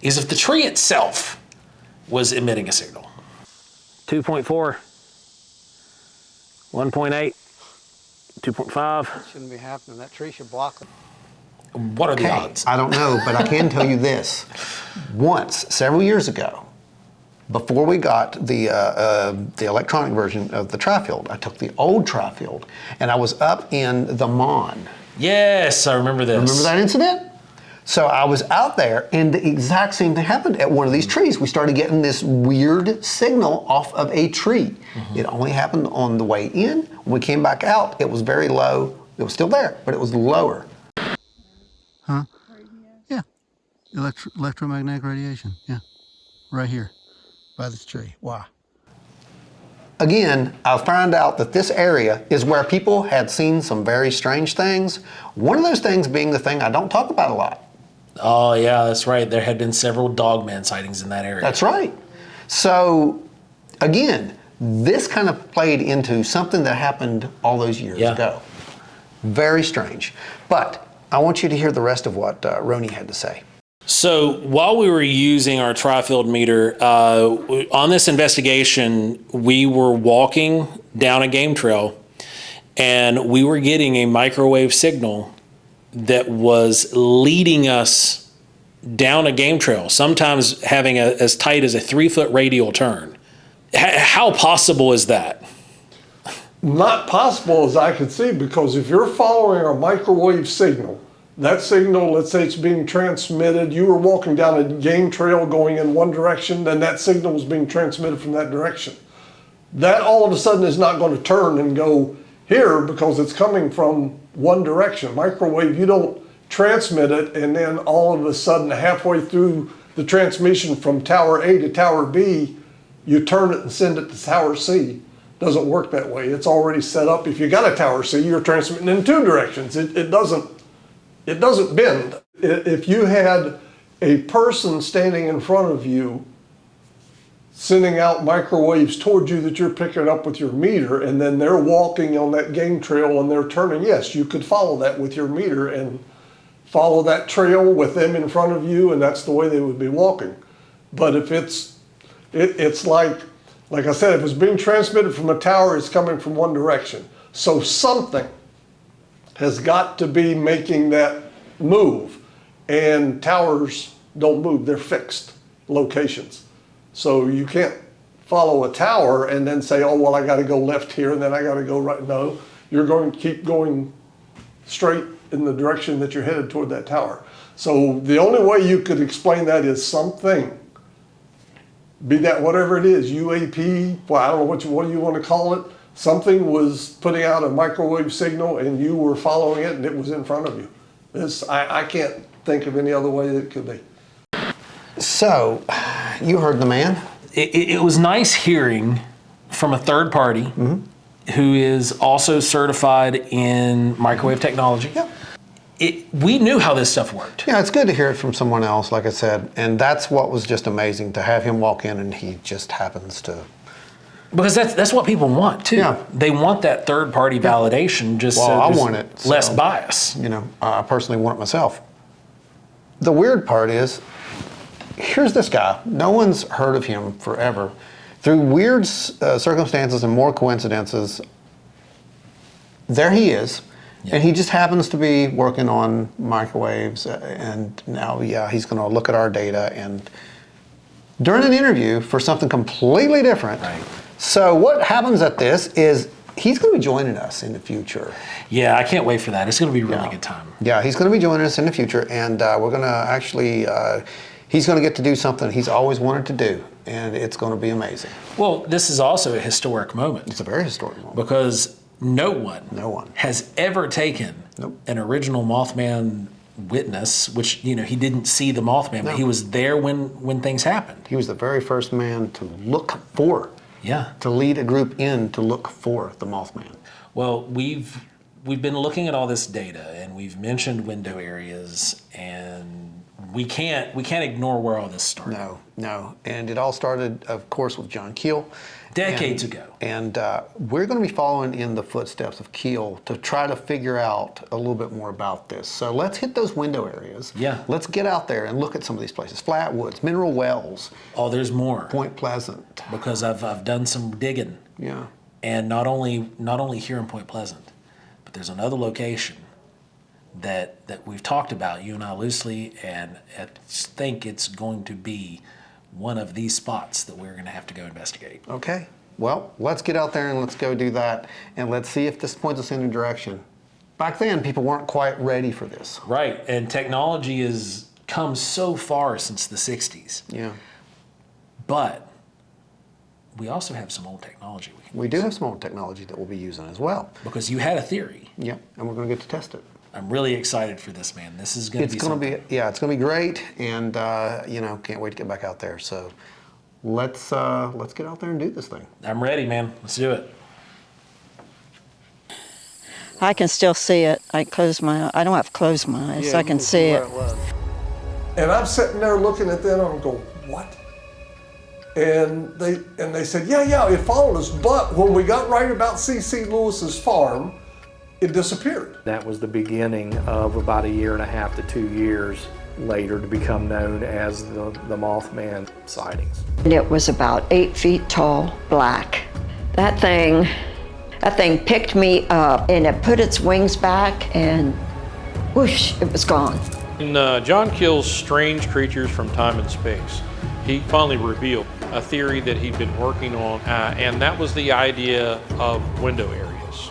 is if the tree itself was emitting a signal. 2.4, 1.8, 2.5. Shouldn't be happening. That tree should block it. What are the odds? I don't know, but I can tell you this. Once, several years ago, before we got the electronic version of the tri-field, I took the old tri-field and I was up in the Mon. Yes, I remember this. Remember that incident? So I was out there and the exact same thing happened at one of these trees. We started getting this weird signal off of a tree. Mm-hmm. It only happened on the way in. When we came back out, it was very low. It was still there, but it was lower. Huh? Yeah. Electromagnetic radiation. Yeah. Right here. By this tree. Wow. Again, I found out that this area is where people had seen some very strange things. One of those things being the thing I don't talk about a lot. Oh yeah, that's right. There had been several dogman sightings in that area. That's right. So again, this kind of played into something that happened all those years ago. Very strange. But I want you to hear the rest of what Roni had to say. So while we were using our tri-field meter, on this investigation, we were walking down a game trail and we were getting a microwave signal that was leading us down a game trail, sometimes having as tight as a 3-foot radial turn. How possible is that? Not possible as I could see, because if you're following a microwave signal, that signal, let's say it's being transmitted, you were walking down a game trail going in one direction, then that signal was being transmitted from that direction. That all of a sudden is not going to turn and go here because it's coming from one direction. Microwave, you don't transmit it and then all of a sudden halfway through the transmission from tower A to tower B, you turn it and send it to tower C. Doesn't work that way. It's already set up. If you got a tower C, you're transmitting in two directions. It doesn't bend. If you had a person standing in front of you sending out microwaves towards you that you're picking up with your meter, and then they're walking on that game trail and they're turning, yes, you could follow that with your meter and follow that trail with them in front of you, and that's the way they would be walking. But if it's like I said, if it's being transmitted from a tower, it's coming from one direction. So something has got to be making that move, and towers don't move, they're fixed locations. So you can't follow a tower and then say, oh, well, I got to go left here and then I got to go right. No, you're going to keep going straight in the direction that you're headed toward that tower. So the only way you could explain that is something, be that whatever it is, UAP, well, I don't know what do you want to call it. Something was putting out a microwave signal and you were following it and it was in front of you. I can't think of any other way that it could be. So, you heard the man. It was nice hearing from a third party who is also certified in microwave technology. Yep. We knew how this stuff worked. Yeah, it's good to hear it from someone else, like I said, and that's what was just amazing, to have him walk in and he just happens to. Because that's what people want too. Yeah. They want that third party validation, just well, so I there's want it, less so, bias. You know, I personally want it myself. The weird part is, here's this guy. No one's heard of him forever. Through weird circumstances and more coincidences, there he is. Yeah. And he just happens to be working on microwaves. And now, yeah, he's going to look at our data. And during an interview for something completely different. Right. So what happens at this is he's going to be joining us in the future. Yeah, I can't wait for that. It's going to be a really good time. Yeah, he's going to be joining us in the future. And we're going to actually... he's going to get to do something he's always wanted to do, and it's going to be amazing. Well, this is also a historic moment. It's a very historic moment. Because no one has ever taken an original Mothman witness, which, you know, he didn't see the Mothman, but he was there when things happened. He was the very first man to look for, to lead a group in to look for the Mothman. Well, we've been looking at all this data, and we've mentioned window areas, and we can't ignore where all this started. No. And it all started, of course, with John Keel. Decades ago. And we're going to be following in the footsteps of Keel to try to figure out a little bit more about this. So let's hit those window areas. Yeah. Let's get out there and look at some of these places. Flatwoods, Mineral Wells. Oh, there's more. Point Pleasant. Because I've done some digging. Yeah. And not only here in Point Pleasant, but there's another location that we've talked about, you and I loosely, and I think it's going to be one of these spots that we're going to have to go investigate. Okay. Well, let's get out there and let's go do that, and let's see if this points us in a direction. Back then, people weren't quite ready for this. Right, and technology has come so far since the 60s. Yeah. But we also have some old technology we can use. We do have some old technology that we'll be using as well. Because you had a theory. Yeah, and we're going to get to test it. I'm really excited for this, man. This is going to be something. It's going to be great, and you know, can't wait to get back out there. So let's get out there and do this thing. I'm ready, man. Let's do it. I can still see it. I don't have to close my eyes. I can see it. And I'm sitting there looking at them and I'm going, what? And they said, yeah, it followed us, but when we got right about C.C. Lewis's farm, it disappeared. That was the beginning of about 1.5 to 2 years later to become known as the Mothman sightings. It was about 8 feet tall, black. That thing picked me up and it put its wings back and whoosh, it was gone. In John Keel's Strange Creatures from Time and Space, he finally revealed a theory that he'd been working on, and that was the idea of window areas.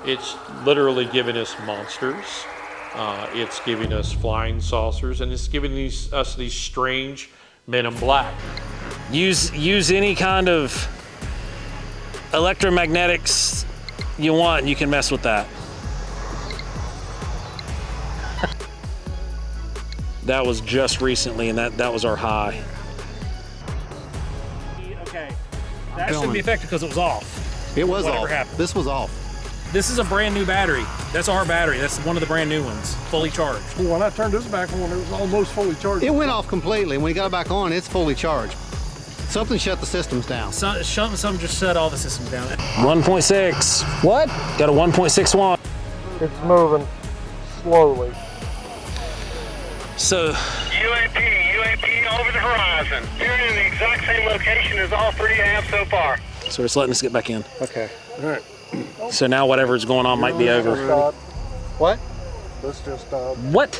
It's literally giving us monsters, it's giving us flying saucers, and it's giving us these strange men in black. Use any kind of electromagnetics you want, and you can mess with that. That was just recently, and that was our high. Okay, That should be effective because it was off. It was Whatever off. happened. This was off. This is a brand new battery. That's our battery. That's one of the brand new ones, fully charged. When I turned this back on, it was almost fully charged. It went off completely. When we got it back on, it's fully charged. Something shut the systems down. Something just shut all the systems down. 1.6. What? Got a 1.61. It's moving slowly. So UAP over the horizon. You're in the exact same location as all three have so far. So it's letting us get back in. Okay. All right. So now whatever's going on might be over. What? This just stopped. What?